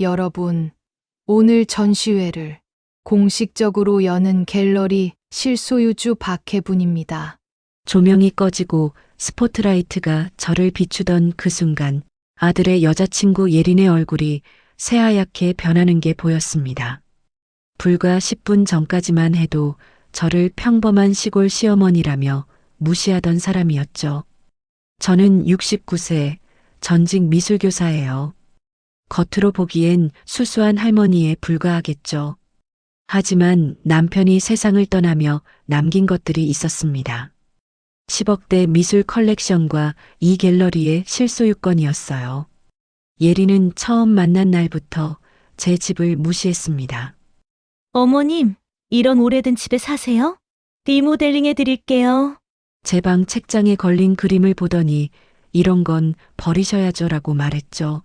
여러분, 오늘 전시회를 공식적으로 여는 갤러리 실소유주 박혜분입니다. 조명이 꺼지고 스포트라이트가 저를 비추던 그 순간 아들의 여자친구 예린의 얼굴이 새하얗게 변하는 게 보였습니다. 불과 10분 전까지만 해도 저를 평범한 시골 시어머니라며 무시하던 사람이었죠. 저는 69세 전직 미술교사예요. 겉으로 보기엔 수수한 할머니에 불과하겠죠. 하지만 남편이 세상을 떠나며 남긴 것들이 있었습니다. 10억대 미술 컬렉션과 이 갤러리의 실소유권이었어요. 예리는 처음 만난 날부터 제 집을 무시했습니다. 어머님, 이런 오래된 집에 사세요? 리모델링 해드릴게요. 제 방 책장에 걸린 그림을 보더니 이런 건 버리셔야죠라고 말했죠.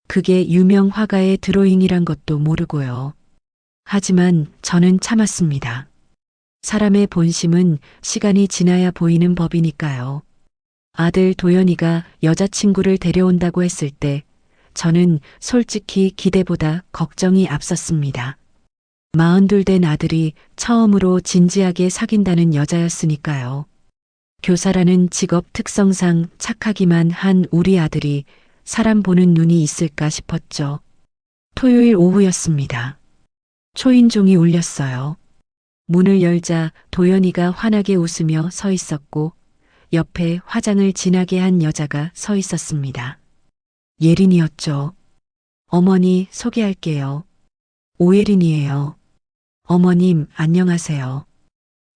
그게 유명 화가의 드로잉이란 것도 모르고요. 하지만 저는 참았습니다. 사람의 본심은 시간이 지나야 보이는 법이니까요. 아들 도연이가 여자친구를 데려온다고 했을 때 저는 솔직히 기대보다 걱정이 앞섰습니다. 42 된 아들이 처음으로 진지하게 사귄다는 여자였으니까요. 교사라는 직업 특성상 착하기만 한 우리 아들이 사람 보는 눈이 있을까 싶었죠. 토요일 오후였습니다. 초인종이 울렸어요. 문을 열자 도연이가 환하게 웃으며 서 있었고 옆에 화장을 진하게 한 여자가 서 있었습니다. 예린이었죠. 어머니 소개할게요. 오예린이에요. 어머님 안녕하세요.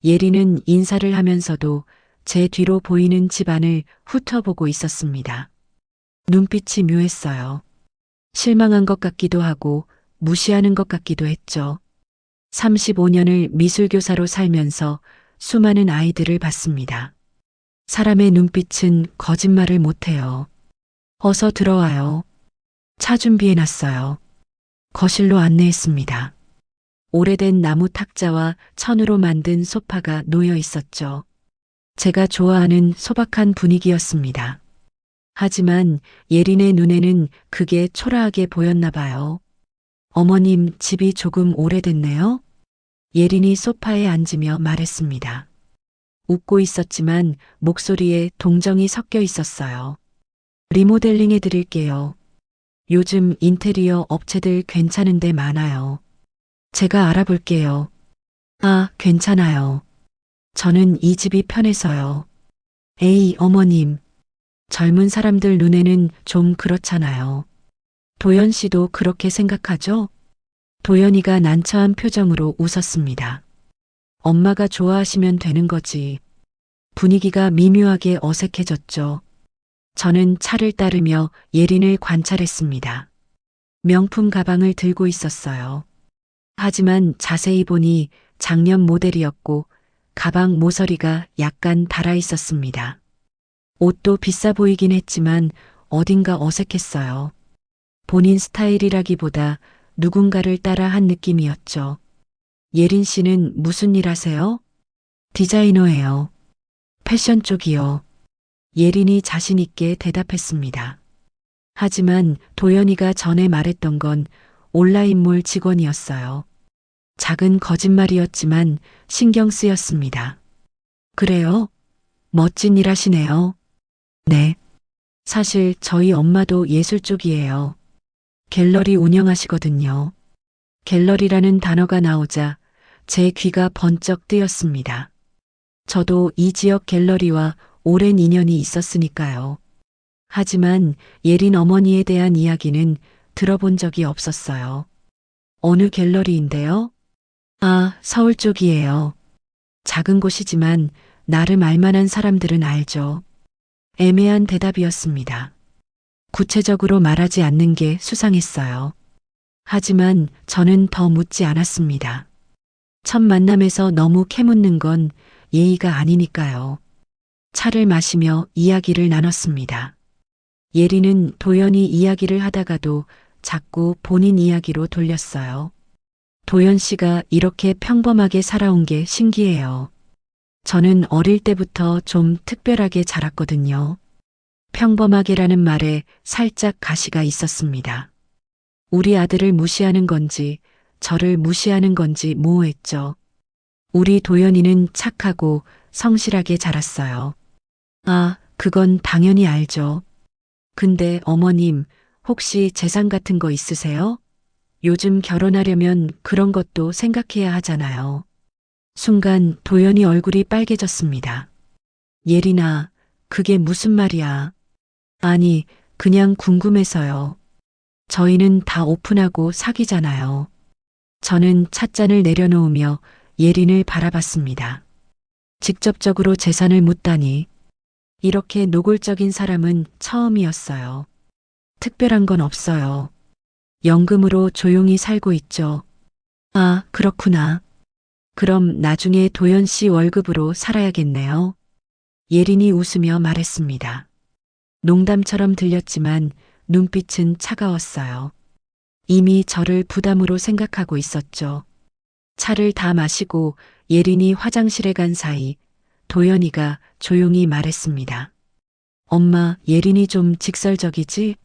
예린은 인사를 하면서도 제 뒤로 보이는 집안을 훑어보고 있었습니다. 눈빛이 묘했어요. 실망한 것 같기도 하고 무시하는 것 같기도 했죠. 35년을 미술교사로 살면서 수많은 아이들을 봤습니다. 사람의 눈빛은 거짓말을 못해요. 어서 들어와요. 차 준비해놨어요. 거실로 안내했습니다. 오래된 나무 탁자와 천으로 만든 소파가 놓여 있었죠. 제가 좋아하는 소박한 분위기였습니다. 하지만 예린의 눈에는 그게 초라하게 보였나 봐요. 어머님 집이 조금 오래됐네요. 예린이 소파에 앉으며 말했습니다. 웃고 있었지만 목소리에 동정이 섞여 있었어요. 리모델링 해드릴게요. 요즘 인테리어 업체들 괜찮은 데 많아요. 제가 알아볼게요. 아, 괜찮아요. 저는 이 집이 편해서요. 에이, 어머님. 젊은 사람들 눈에는 좀 그렇잖아요. 도연 씨도 그렇게 생각하죠? 도연이가 난처한 표정으로 웃었습니다. 엄마가 좋아하시면 되는 거지. 분위기가 미묘하게 어색해졌죠. 저는 차를 따르며 예린을 관찰했습니다. 명품 가방을 들고 있었어요. 하지만 자세히 보니 작년 모델이었고 가방 모서리가 약간 닳아 있었습니다. 옷도 비싸 보이긴 했지만 어딘가 어색했어요. 본인 스타일이라기보다 누군가를 따라 한 느낌이었죠. 예린 씨는 무슨 일 하세요? 디자이너예요. 패션 쪽이요. 예린이 자신 있게 대답했습니다. 하지만 도연이가 전에 말했던 건 온라인몰 직원이었어요. 작은 거짓말이었지만 신경 쓰였습니다. 그래요? 멋진 일 하시네요. 네. 사실 저희 엄마도 예술 쪽이에요. 갤러리 운영하시거든요. 갤러리라는 단어가 나오자 제 귀가 번쩍 뜨였습니다. 저도 이 지역 갤러리와 오랜 인연이 있었으니까요. 하지만 예린 어머니에 대한 이야기는 들어본 적이 없었어요. 어느 갤러리인데요? 아, 서울 쪽이에요. 작은 곳이지만 나름 알만한 사람들은 알죠. 애매한 대답이었습니다. 구체적으로 말하지 않는 게 수상했어요. 하지만 저는 더 묻지 않았습니다. 첫 만남에서 너무 캐묻는 건 예의가 아니니까요. 차를 마시며 이야기를 나눴습니다. 예린은 도연이 이야기를 하다가도 자꾸 본인 이야기로 돌렸어요. 도연 씨가 이렇게 평범하게 살아온 게 신기해요. 저는 어릴 때부터 좀 특별하게 자랐거든요. 평범하게라는 말에 살짝 가시가 있었습니다. 우리 아들을 무시하는 건지 저를 무시하는 건지 모호했죠. 우리 도연이는 착하고 성실하게 자랐어요. 아, 그건 당연히 알죠. 근데 어머님, 혹시 재산 같은 거 있으세요? 요즘 결혼하려면 그런 것도 생각해야 하잖아요. 순간 도연이 얼굴이 빨개졌습니다. 예린아, 그게 무슨 말이야? 아니, 그냥 궁금해서요. 저희는 다 오픈하고 사귀잖아요. 저는 찻잔을 내려놓으며 예린을 바라봤습니다. 직접적으로 재산을 묻다니. 이렇게 노골적인 사람은 처음이었어요. 특별한 건 없어요. 연금으로 조용히 살고 있죠. 아, 그렇구나. 그럼 나중에 도연 씨 월급으로 살아야겠네요. 예린이 웃으며 말했습니다. 농담처럼 들렸지만 눈빛은 차가웠어요. 이미 저를 부담으로 생각하고 있었죠. 차를 다 마시고 예린이 화장실에 간 사이 도연이가 조용히 말했습니다. 엄마, 예린이 좀 직설적이지?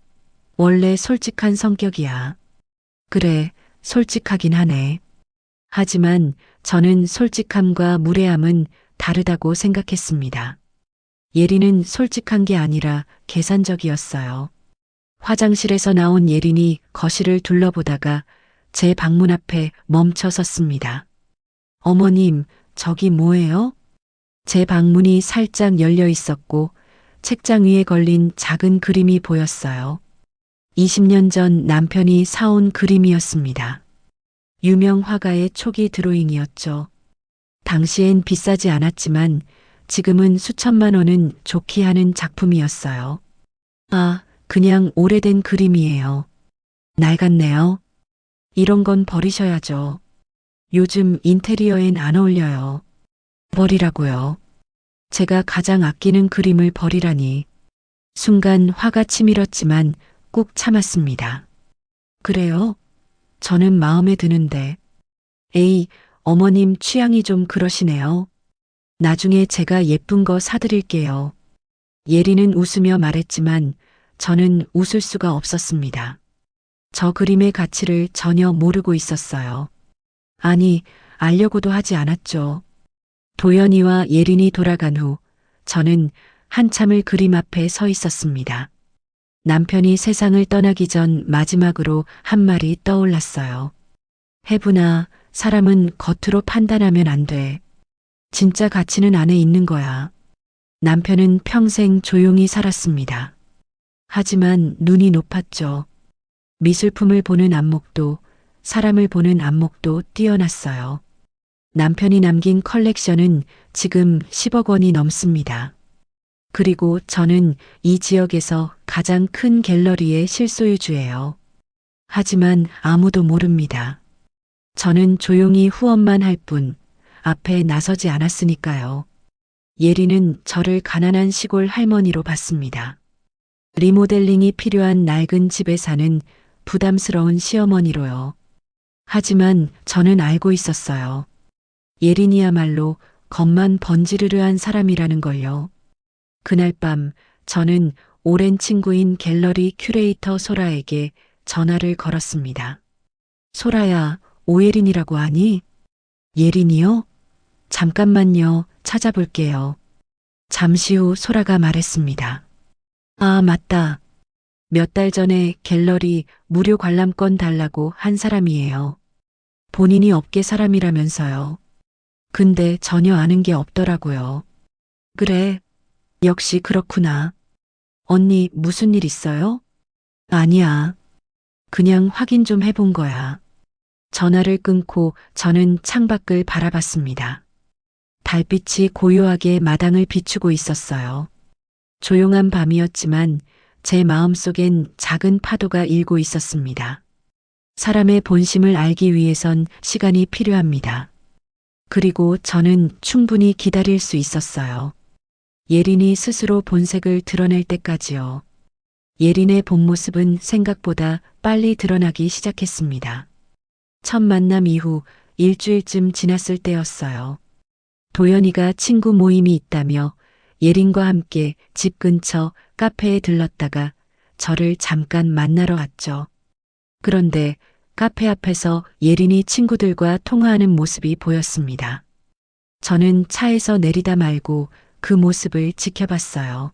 원래 솔직한 성격이야. 그래, 솔직하긴 하네. 하지만 저는 솔직함과 무례함은 다르다고 생각했습니다. 예린은 솔직한 게 아니라 계산적이었어요. 화장실에서 나온 예린이 거실을 둘러보다가 제 방문 앞에 멈춰 섰습니다. 어머님, 저기 뭐예요? 제 방문이 살짝 열려 있었고 책장 위에 걸린 작은 그림이 보였어요. 20년 전 남편이 사온 그림이었습니다. 유명 화가의 초기 드로잉이었죠. 당시엔 비싸지 않았지만 지금은 수천만 원은 좋게 하는 작품이었어요. 아, 그냥 오래된 그림이에요. 낡았네요. 이런 건 버리셔야죠. 요즘 인테리어엔 안 어울려요. 버리라고요. 제가 가장 아끼는 그림을 버리라니. 순간 화가 치밀었지만 꾹 참았습니다. 그래요? 저는 마음에 드는데. 에이, 어머님 취향이 좀 그러시네요. 나중에 제가 예쁜 거 사드릴게요. 예리는 웃으며 말했지만 저는 웃을 수가 없었습니다. 저 그림의 가치를 전혀 모르고 있었어요. 아니, 알려고도 하지 않았죠. 도연이와 예린이 돌아간 후 저는 한참을 그림 앞에 서 있었습니다. 남편이 세상을 떠나기 전 마지막으로 한 말이 떠올랐어요. 해분아, 사람은 겉으로 판단하면 안 돼. 진짜 가치는 안에 있는 거야. 남편은 평생 조용히 살았습니다. 하지만 눈이 높았죠. 미술품을 보는 안목도 사람을 보는 안목도 뛰어났어요. 남편이 남긴 컬렉션은 지금 10억 원이 넘습니다. 그리고 저는 이 지역에서 가장 큰 갤러리의 실소유주예요. 하지만 아무도 모릅니다. 저는 조용히 후원만 할 뿐 앞에 나서지 않았으니까요. 예리는 저를 가난한 시골 할머니로 봤습니다. 리모델링이 필요한 낡은 집에 사는 부담스러운 시어머니로요. 하지만 저는 알고 있었어요. 예린이야말로 겉만 번지르르한 사람이라는 걸요. 그날 밤 저는 오랜 친구인 갤러리 큐레이터 소라에게 전화를 걸었습니다. 소라야, 오예린이라고 하니? 예린이요? 잠깐만요, 찾아볼게요. 잠시 후 소라가 말했습니다. 아, 맞다. 몇 달 전에 갤러리 무료 관람권 달라고 한 사람이에요. 본인이 업계 사람이라면서요. 근데 전혀 아는 게 없더라고요. 그래, 역시 그렇구나. 언니 무슨 일 있어요? 아니야. 그냥 확인 좀 해본 거야. 전화를 끊고 저는 창밖을 바라봤습니다. 달빛이 고요하게 마당을 비추고 있었어요. 조용한 밤이었지만 제 마음속엔 작은 파도가 일고 있었습니다. 사람의 본심을 알기 위해선 시간이 필요합니다. 그리고 저는 충분히 기다릴 수 있었어요. 예린이 스스로 본색을 드러낼 때까지요. 예린의 본 모습은 생각보다 빨리 드러나기 시작했습니다. 첫 만남 이후 일주일쯤 지났을 때였어요. 도연이가 친구 모임이 있다며 예린과 함께 집 근처 카페에 들렀다가 저를 잠깐 만나러 왔죠. 그런데 카페 앞에서 예린이 친구들과 통화하는 모습이 보였습니다. 저는 차에서 내리다 말고 그 모습을 지켜봤어요.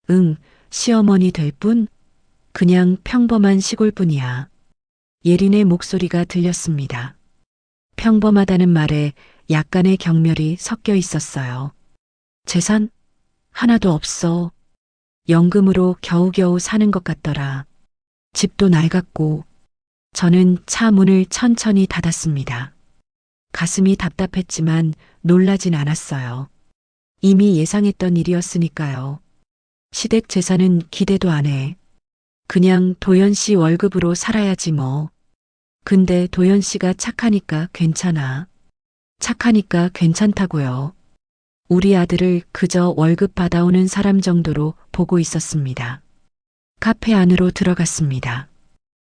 응, 시어머니 될 뿐? 그냥 평범한 시골뿐이야. 예린의 목소리가 들렸습니다. 평범하다는 말에 약간의 경멸이 섞여 있었어요. 재산? 하나도 없어. 연금으로 겨우겨우 사는 것 같더라. 집도 낡았고. 저는 차 문을 천천히 닫았습니다. 가슴이 답답했지만 놀라진 않았어요. 이미 예상했던 일이었으니까요. 시댁 재산은 기대도 안 해. 그냥 도연 씨 월급으로 살아야지 뭐. 근데 도연 씨가 착하니까 괜찮아. 착하니까 괜찮다고요. 우리 아들을 그저 월급 받아오는 사람 정도로 보고 있었습니다. 카페 안으로 들어갔습니다.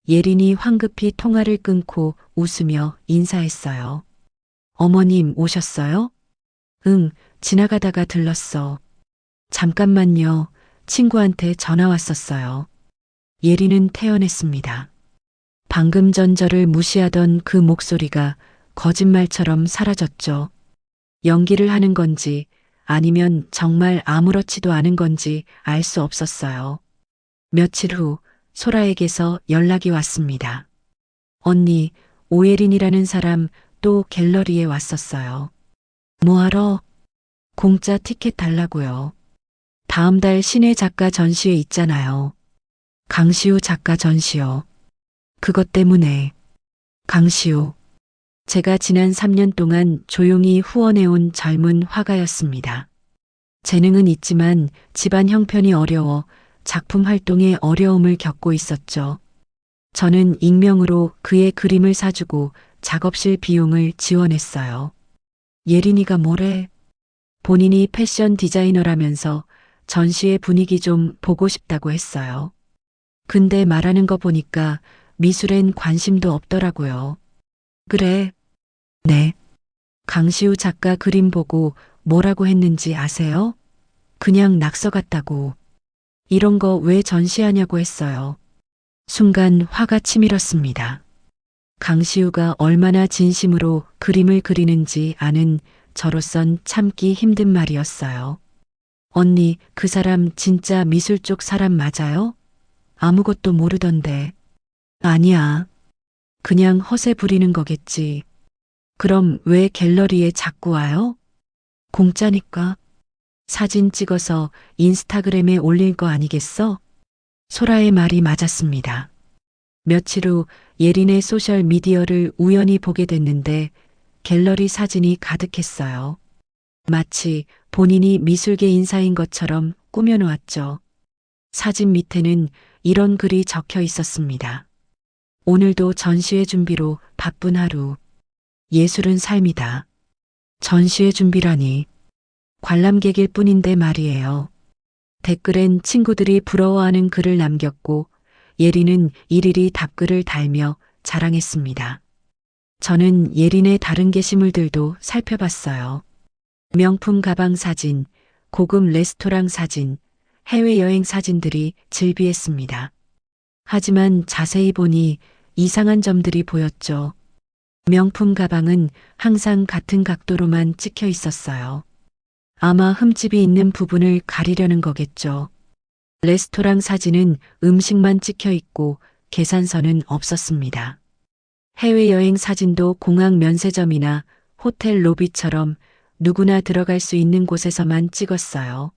예린이 황급히 통화를 끊고 웃으며 인사했어요. 어머님 오셨어요? 응, 지나가다가 들렀어. 잠깐만요. 친구한테 전화 왔었어요. 예린은 태연했습니다. 방금 전 저를 무시하던 그 목소리가 거짓말처럼 사라졌죠. 연기를 하는 건지 아니면 정말 아무렇지도 않은 건지 알 수 없었어요. 며칠 후 소라에게서 연락이 왔습니다. 언니, 오예린이라는 사람 또 갤러리에 왔었어요. 뭐하러? 공짜 티켓 달라고요. 다음 달 신의 작가 전시회 있잖아요. 강시우 작가 전시요. 그것 때문에. 강시우. 제가 지난 3년 동안 조용히 후원해온 젊은 화가였습니다. 재능은 있지만 집안 형편이 어려워 작품 활동에 어려움을 겪고 있었죠. 저는 익명으로 그의 그림을 사주고 작업실 비용을 지원했어요. 예린이가 뭐래? 본인이 패션 디자이너라면서 전시회 분위기 좀 보고 싶다고 했어요. 근데 말하는 거 보니까 미술엔 관심도 없더라고요. 그래. 네. 강시우 작가 그림 보고 뭐라고 했는지 아세요? 그냥 낙서 같다고. 이런 거 왜 전시하냐고 했어요. 순간 화가 치밀었습니다. 강시우가 얼마나 진심으로 그림을 그리는지 아는 저로선 참기 힘든 말이었어요. 언니, 그 사람 진짜 미술 쪽 사람 맞아요? 아무것도 모르던데. 아니야. 그냥 허세 부리는 거겠지. 그럼 왜 갤러리에 자꾸 와요? 공짜니까. 사진 찍어서 인스타그램에 올릴 거 아니겠어? 소라의 말이 맞았습니다. 며칠 후 예린의 소셜 미디어를 우연히 보게 됐는데 갤러리 사진이 가득했어요. 마치 본인이 미술계 인사인 것처럼 꾸며놓았죠. 사진 밑에는 이런 글이 적혀 있었습니다. 오늘도 전시회 준비로 바쁜 하루. 예술은 삶이다. 전시회 준비라니. 관람객일 뿐인데 말이에요. 댓글엔 친구들이 부러워하는 글을 남겼고 예린은 일일이 답글을 달며 자랑했습니다. 저는 예린의 다른 게시물들도 살펴봤어요. 명품 가방 사진, 고급 레스토랑 사진, 해외여행 사진들이 즐비했습니다. 하지만 자세히 보니 이상한 점들이 보였죠. 명품 가방은 항상 같은 각도로만 찍혀 있었어요. 아마 흠집이 있는 부분을 가리려는 거겠죠. 레스토랑 사진은 음식만 찍혀 있고 계산서는 없었습니다. 해외여행 사진도 공항 면세점이나 호텔 로비처럼 누구나 들어갈 수 있는 곳에서만 찍었어요.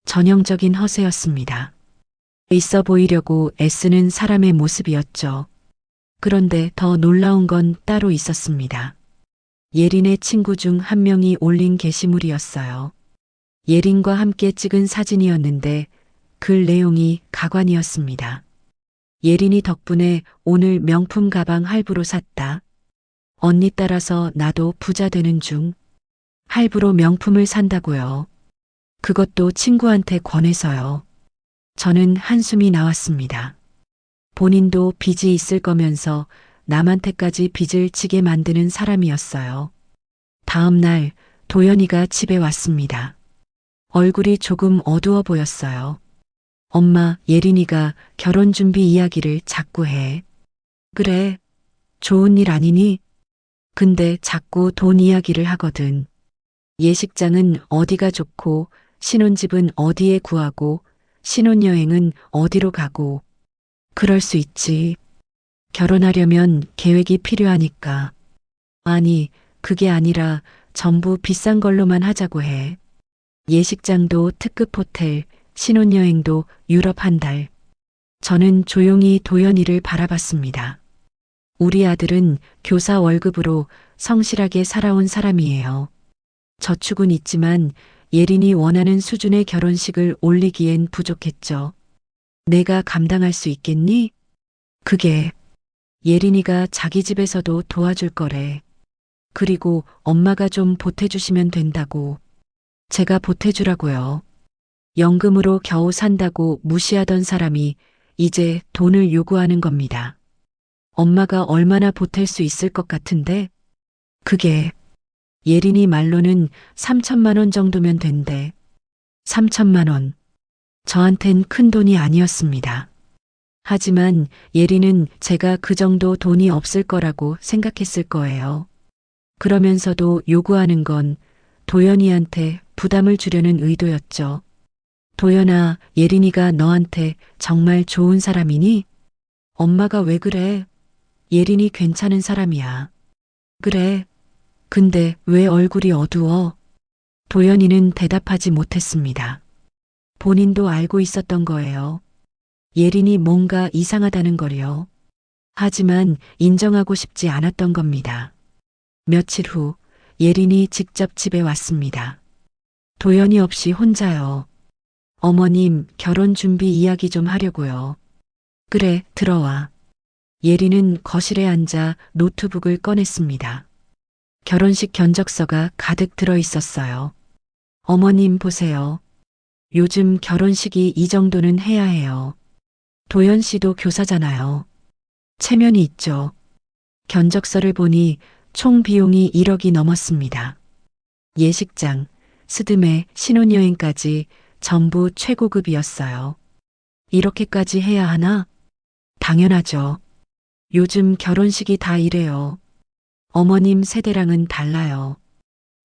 전형적인 허세였습니다. 있어 보이려고 애쓰는 사람의 모습이었죠. 그런데 더 놀라운 건 따로 있었습니다. 예린의 친구 중 한 명이 올린 게시물이었어요. 예린과 함께 찍은 사진이었는데 글 내용이 가관이었습니다. 예린이 덕분에 오늘 명품 가방 할부로 샀다. 언니 따라서 나도 부자 되는 중. 할부로 명품을 산다고요. 그것도 친구한테 권해서요. 저는 한숨이 나왔습니다. 본인도 빚이 있을 거면서 남한테까지 빚을 지게 만드는 사람이었어요. 다음 날 도연이가 집에 왔습니다. 얼굴이 조금 어두워 보였어요. 엄마, 예린이가 결혼 준비 이야기를 자꾸 해. 그래, 좋은 일 아니니? 근데 자꾸 돈 이야기를 하거든. 예식장은 어디가 좋고, 신혼집은 어디에 구하고, 신혼여행은 어디로 가고. 그럴 수 있지. 결혼하려면 계획이 필요하니까. 아니, 그게 아니라 전부 비싼 걸로만 하자고 해. 예식장도 특급 호텔, 신혼여행도 유럽 한 달. 저는 조용히 도연이를 바라봤습니다. 우리 아들은 교사 월급으로 성실하게 살아온 사람이에요. 저축은 있지만 예린이 원하는 수준의 결혼식을 올리기엔 부족했죠. 내가 감당할 수 있겠니? 그게 예린이가 자기 집에서도 도와줄 거래. 그리고 엄마가 좀 보태주시면 된다고. 제가 보태주라고요. 연금으로 겨우 산다고 무시하던 사람이 이제 돈을 요구하는 겁니다. 엄마가 얼마나 보탤 수 있을 것 같은데? 그게 예린이 말로는 3천만 원 정도면 된대. 3천만 원. 저한텐 큰 돈이 아니었습니다. 하지만 예린은 제가 그 정도 돈이 없을 거라고 생각했을 거예요. 그러면서도 요구하는 건 도연이한테 부담을 주려는 의도였죠. 도연아, 예린이가 너한테 정말 좋은 사람이니? 엄마가 왜 그래? 예린이 괜찮은 사람이야. 그래. 근데 왜 얼굴이 어두워? 도연이는 대답하지 못했습니다. 본인도 알고 있었던 거예요. 예린이 뭔가 이상하다는 걸요. 하지만 인정하고 싶지 않았던 겁니다. 며칠 후 예린이 직접 집에 왔습니다. 도연이 없이 혼자요. 어머님, 결혼 준비 이야기 좀 하려고요. 그래, 들어와. 예린은 거실에 앉아 노트북을 꺼냈습니다. 결혼식 견적서가 가득 들어 있었어요. 어머님 보세요. 요즘 결혼식이 이 정도는 해야 해요. 도연 씨도 교사잖아요. 체면이 있죠. 견적서를 보니 총 비용이 1억이 넘었습니다. 예식장, 스드메, 신혼여행까지 전부 최고급이었어요. 이렇게까지 해야 하나? 당연하죠. 요즘 결혼식이 다 이래요. 어머님 세대랑은 달라요.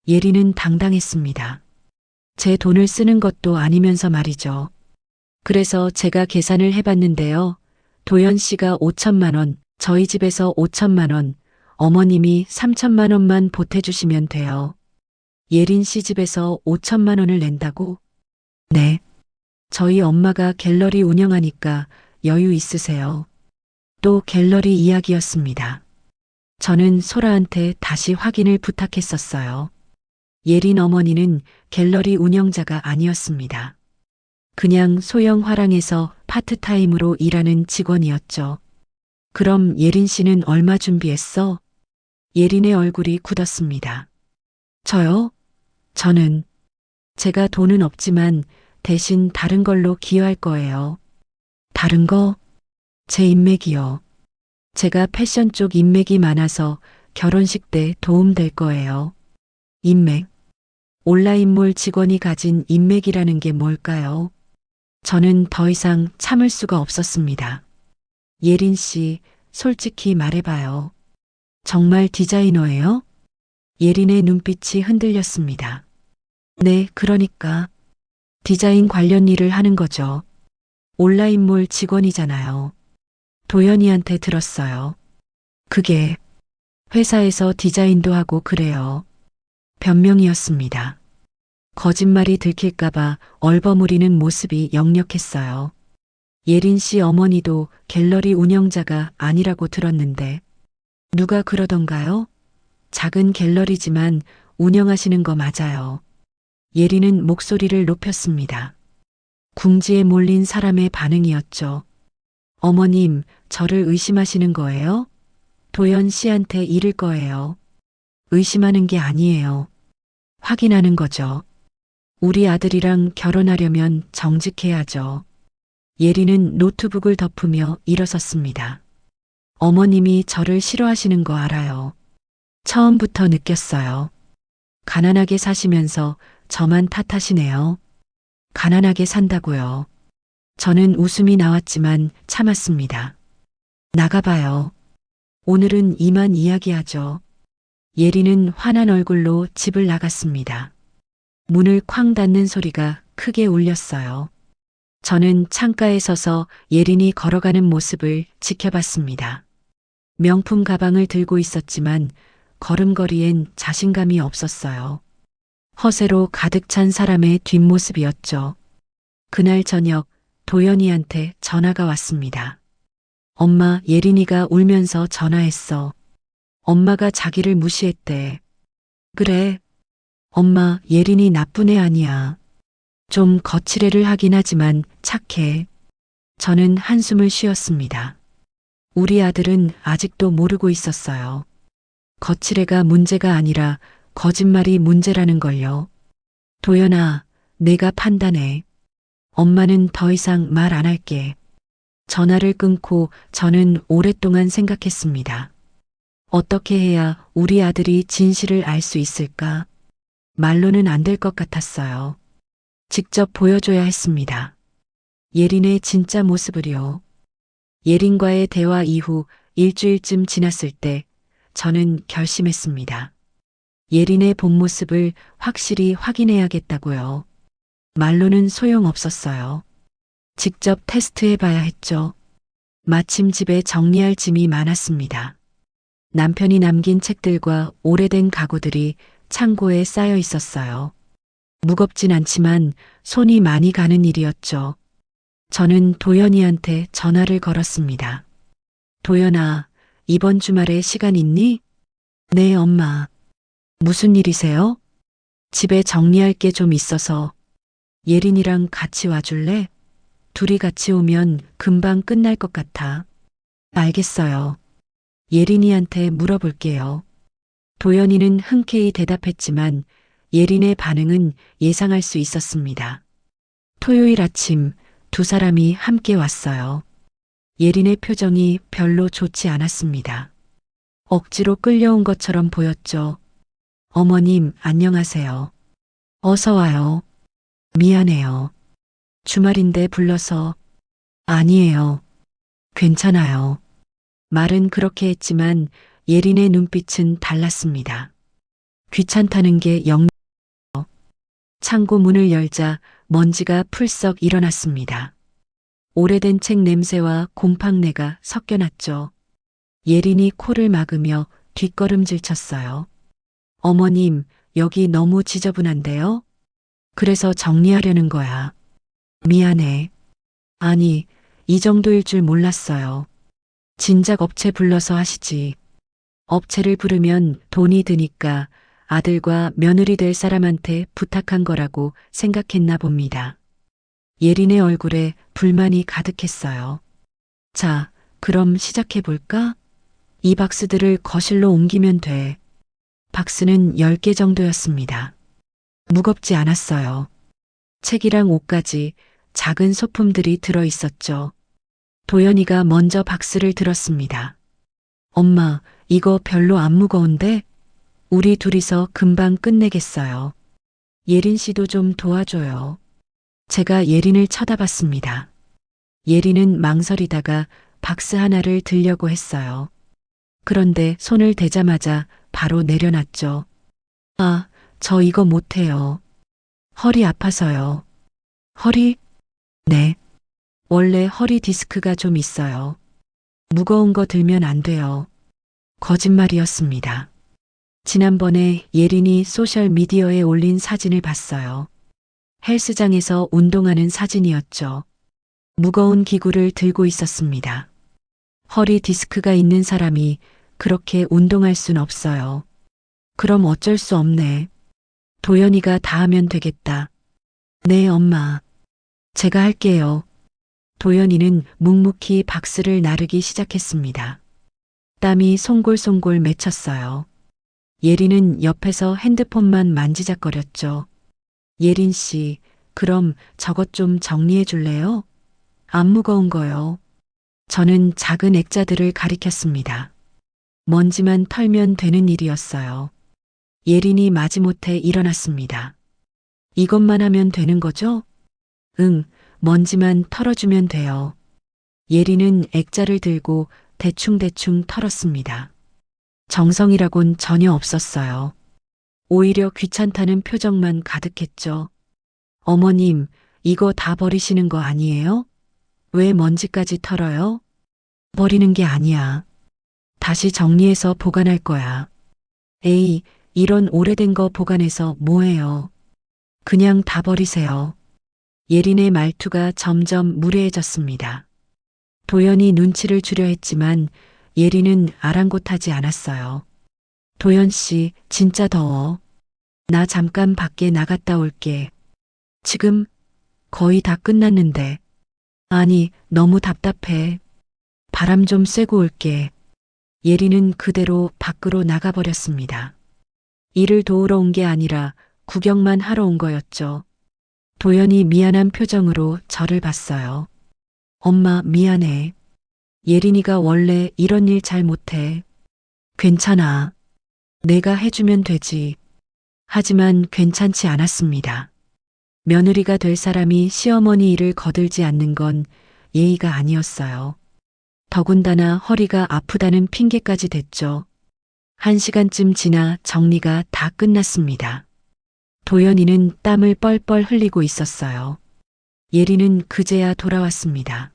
예린은 당당했습니다. 제 돈을 쓰는 것도 아니면서 말이죠. 그래서 제가 계산을 해봤는데요. 도연 씨가 5천만 원, 저희 집에서 5천만 원, 어머님이 3천만 원만 보태주시면 돼요. 예린 씨 집에서 5천만 원을 낸다고? 네. 저희 엄마가 갤러리 운영하니까 여유 있으세요. 또 갤러리 이야기였습니다. 저는 소라한테 다시 확인을 부탁했었어요. 예린 어머니는 갤러리 운영자가 아니었습니다. 그냥 소형 화랑에서 파트타임으로 일하는 직원이었죠. 그럼 예린 씨는 얼마 준비했어? 예린의 얼굴이 굳었습니다. 저요? 저는 제가 돈은 없지만 대신 다른 걸로 기여할 거예요. 다른 거? 제 인맥이요. 제가 패션 쪽 인맥이 많아서 결혼식 때 도움될 거예요. 인맥. 온라인몰 직원이 가진 인맥이라는 게 뭘까요? 저는 더 이상 참을 수가 없었습니다. 예린 씨, 솔직히 말해봐요. 정말 디자이너예요? 예린의 눈빛이 흔들렸습니다. 네, 그러니까. 디자인 관련 일을 하는 거죠. 온라인몰 직원이잖아요. 도연이한테 들었어요. 그게 회사에서 디자인도 하고 그래요. 변명이었습니다. 거짓말이 들킬까봐 얼버무리는 모습이 역력했어요. 예린 씨 어머니도 갤러리 운영자가 아니라고 들었는데 누가 그러던가요? 작은 갤러리지만 운영하시는 거 맞아요. 예린은 목소리를 높였습니다. 궁지에 몰린 사람의 반응이었죠. 어머님, 저를 의심하시는 거예요? 도연 씨한테 이를 거예요. 의심하는 게 아니에요. 확인하는 거죠. 우리 아들이랑 결혼하려면 정직해야죠. 예린은 노트북을 덮으며 일어섰습니다. 어머님이 저를 싫어하시는 거 알아요. 처음부터 느꼈어요. 가난하게 사시면서 저만 탓하시네요. 가난하게 산다고요. 저는 웃음이 나왔지만 참았습니다. 나가봐요. 오늘은 이만 이야기하죠. 예린은 화난 얼굴로 집을 나갔습니다. 문을 쾅 닫는 소리가 크게 울렸어요. 저는 창가에 서서 예린이 걸어가는 모습을 지켜봤습니다. 명품 가방을 들고 있었지만 걸음걸이엔 자신감이 없었어요. 허세로 가득 찬 사람의 뒷모습이었죠. 그날 저녁 도연이한테 전화가 왔습니다. 엄마, 예린이가 울면서 전화했어. 엄마가 자기를 무시했대. 그래. 엄마, 예린이 나쁜 애 아니야. 좀 거칠애를 하긴 하지만 착해. 저는 한숨을 쉬었습니다. 우리 아들은 아직도 모르고 있었어요. 거칠애가 문제가 아니라 거짓말이 문제라는 걸요. 도연아, 내가 판단해. 엄마는 더 이상 말 안 할게. 전화를 끊고 저는 오랫동안 생각했습니다. 어떻게 해야 우리 아들이 진실을 알 수 있을까? 말로는 안 될 것 같았어요. 직접 보여줘야 했습니다. 예린의 진짜 모습을요. 예린과의 대화 이후 일주일쯤 지났을 때 저는 결심했습니다. 예린의 본 모습을 확실히 확인해야겠다고요. 말로는 소용없었어요. 직접 테스트해봐야 했죠. 마침 집에 정리할 짐이 많았습니다. 남편이 남긴 책들과 오래된 가구들이 창고에 쌓여 있었어요. 무겁진 않지만 손이 많이 가는 일이었죠. 저는 도연이한테 전화를 걸었습니다. 도연아, 이번 주말에 시간 있니? 네, 엄마. 무슨 일이세요? 집에 정리할 게 좀 있어서. 예린이랑 같이 와줄래? 둘이 같이 오면 금방 끝날 것 같아. 알겠어요. 예린이한테 물어볼게요. 도연이는 흔쾌히 대답했지만 예린의 반응은 예상할 수 있었습니다. 토요일 아침 두 사람이 함께 왔어요. 예린의 표정이 별로 좋지 않았습니다. 억지로 끌려온 것처럼 보였죠. 어머님, 안녕하세요. 어서 와요. 미안해요. 주말인데 불러서. 아니에요. 괜찮아요. 말은 그렇게 했지만 예린의 눈빛은 달랐습니다. 귀찮다는 게 창고 문을 열자 먼지가 풀썩 일어났습니다. 오래된 책 냄새와 곰팡내가 섞여났죠. 예린이 코를 막으며 뒷걸음질 쳤어요. 어머님, 여기 너무 지저분한데요? 그래서 정리하려는 거야. 미안해. 아니, 이 정도일 줄 몰랐어요. 진작 업체 불러서 하시지. 업체를 부르면 돈이 드니까 아들과 며느리 될 사람한테 부탁한 거라고 생각했나 봅니다. 예린의 얼굴에 불만이 가득했어요. 자, 그럼 시작해 볼까? 이 박스들을 거실로 옮기면 돼. 박스는 10개 정도였습니다. 무겁지 않았어요. 책이랑 옷까지 작은 소품들이 들어 있었죠. 도연이가 먼저 박스를 들었습니다. 엄마, 이거 별로 안 무거운데? 우리 둘이서 금방 끝내겠어요. 예린 씨도 좀 도와줘요. 제가 예린을 쳐다봤습니다. 예린은 망설이다가 박스 하나를 들려고 했어요. 그런데 손을 대자마자 바로 내려놨죠. 아, 저 이거 못해요. 허리 아파서요. 허리? 네. 원래 허리 디스크가 좀 있어요. 무거운 거 들면 안 돼요. 거짓말이었습니다. 지난번에 예린이 소셜미디어에 올린 사진을 봤어요. 헬스장에서 운동하는 사진이었죠. 무거운 기구를 들고 있었습니다. 허리 디스크가 있는 사람이 그렇게 운동할 순 없어요. 그럼 어쩔 수 없네. 도연이가 다 하면 되겠다. 네, 엄마. 제가 할게요. 도연이는 묵묵히 박스를 나르기 시작했습니다. 땀이 송골송골 맺혔어요. 예린은 옆에서 핸드폰만 만지작거렸죠. 예린 씨, 그럼 저것 좀 정리해 줄래요? 안 무거운 거요. 저는 작은 액자들을 가리켰습니다. 먼지만 털면 되는 일이었어요. 예린이 마지못해 일어났습니다. 이것만 하면 되는 거죠? 응, 먼지만 털어주면 돼요. 예린은 액자를 들고 대충대충 털었습니다. 정성이라곤 전혀 없었어요. 오히려 귀찮다는 표정만 가득했죠. 어머님, 이거 다 버리시는 거 아니에요? 왜 먼지까지 털어요? 버리는 게 아니야. 다시 정리해서 보관할 거야. 에이, 이런 오래된 거 보관해서 뭐해요? 그냥 다 버리세요. 예린의 말투가 점점 무례해졌습니다. 도연이 눈치를 주려 했지만 예린은 아랑곳하지 않았어요. 도연 씨, 진짜 더워. 나 잠깐 밖에 나갔다 올게. 지금 거의 다 끝났는데. 아니, 너무 답답해. 바람 좀 쐬고 올게. 예린은 그대로 밖으로 나가버렸습니다. 일을 도우러 온 게 아니라 구경만 하러 온 거였죠. 도연이 미안한 표정으로 저를 봤어요. 엄마, 미안해. 예린이가 원래 이런 일 잘 못해. 괜찮아. 내가 해주면 되지. 하지만 괜찮지 않았습니다. 며느리가 될 사람이 시어머니 일을 거들지 않는 건 예의가 아니었어요. 더군다나 허리가 아프다는 핑계까지 댔죠. 1시간쯤 지나 정리가 다 끝났습니다. 도연이는 땀을 뻘뻘 흘리고 있었어요. 예린은 그제야 돌아왔습니다.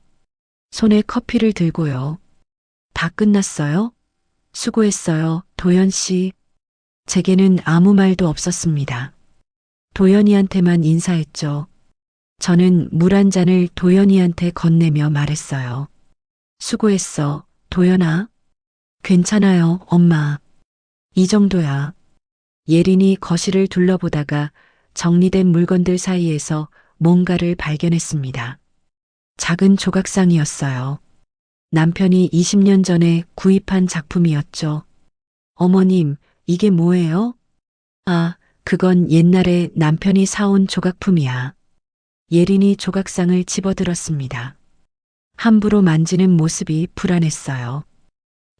손에 커피를 들고요. 다 끝났어요? 수고했어요, 도연 씨. 제게는 아무 말도 없었습니다. 도연이한테만 인사했죠. 저는 물 한 잔을 도연이한테 건네며 말했어요. 수고했어, 도연아. 괜찮아요, 엄마. 이 정도야. 예린이 거실을 둘러보다가 정리된 물건들 사이에서 뭔가를 발견했습니다. 작은 조각상이었어요. 남편이 20년 전에 구입한 작품이었죠. 어머님, 이게 뭐예요? 아, 그건 옛날에 남편이 사온 조각품이야. 예린이 조각상을 집어들었습니다. 함부로 만지는 모습이 불안했어요.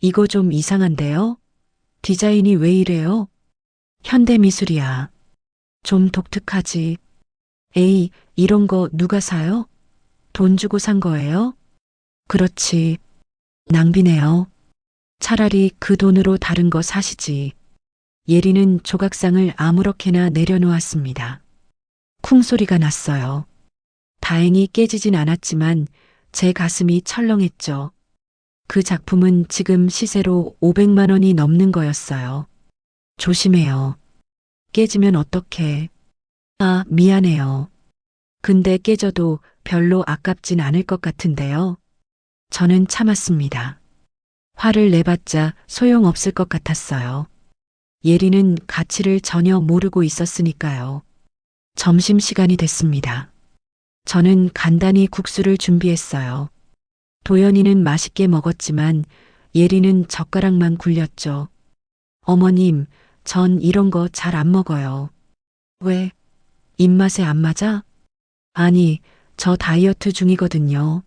이거 좀 이상한데요? 디자인이 왜 이래요? 현대미술이야. 좀 독특하지. 에이, 이런 거 누가 사요? 돈 주고 산 거예요? 그렇지. 낭비네요. 차라리 그 돈으로 다른 거 사시지. 예린은 조각상을 아무렇게나 내려놓았습니다. 쿵 소리가 났어요. 다행히 깨지진 않았지만 제 가슴이 철렁했죠. 그 작품은 지금 시세로 500만 원이 넘는 거였어요. 조심해요. 깨지면 어떡해. 아, 미안해요. 근데 깨져도 별로 아깝진 않을 것 같은데요. 저는 참았습니다. 화를 내봤자 소용없을 것 같았어요. 예린은 가치를 전혀 모르고 있었으니까요. 점심시간이 됐습니다. 저는 간단히 국수를 준비했어요. 도연이는 맛있게 먹었지만 예린은 젓가락만 굴렸죠. 어머님, 전 이런 거 잘 안 먹어요. 왜? 입맛에 안 맞아? 아니, 저 다이어트 중이거든요.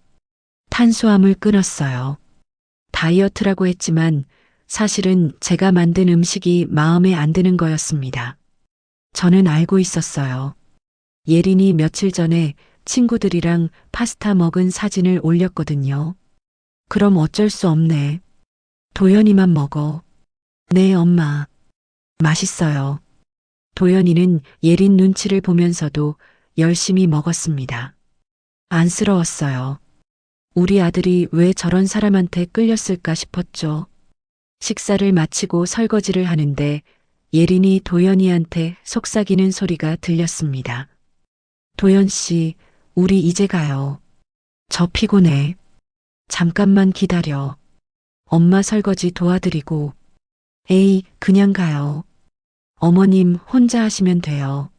탄수화물 끊었어요. 다이어트라고 했지만 사실은 제가 만든 음식이 마음에 안 드는 거였습니다. 저는 알고 있었어요. 예린이 며칠 전에 친구들이랑 파스타 먹은 사진을 올렸거든요. 그럼 어쩔 수 없네. 도연이만 먹어. 네, 엄마. 맛있어요. 도연이는 예린 눈치를 보면서도 열심히 먹었습니다. 안쓰러웠어요. 우리 아들이 왜 저런 사람한테 끌렸을까 싶었죠. 식사를 마치고 설거지를 하는데 예린이 도연이한테 속삭이는 소리가 들렸습니다. 도연 씨, 우리 이제 가요. 저 피곤해. 잠깐만 기다려. 엄마 설거지 도와드리고. 에이, 그냥 가요. 어머님 혼자 하시면 돼요.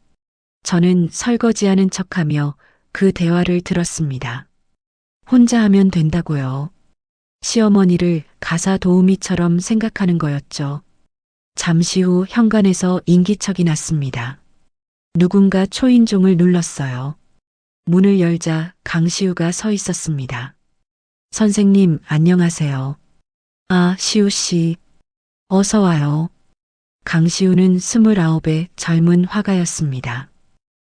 저는 설거지하는 척하며 그 대화를 들었습니다. 혼자 하면 된다고요. 시어머니를 가사 도우미처럼 생각하는 거였죠. 잠시 후 현관에서 인기척이 났습니다. 누군가 초인종을 눌렀어요. 문을 열자 강시우가 서 있었습니다. 선생님, 안녕하세요. 아, 시우 씨. 어서 와요. 강시우는 29의 젊은 화가였습니다.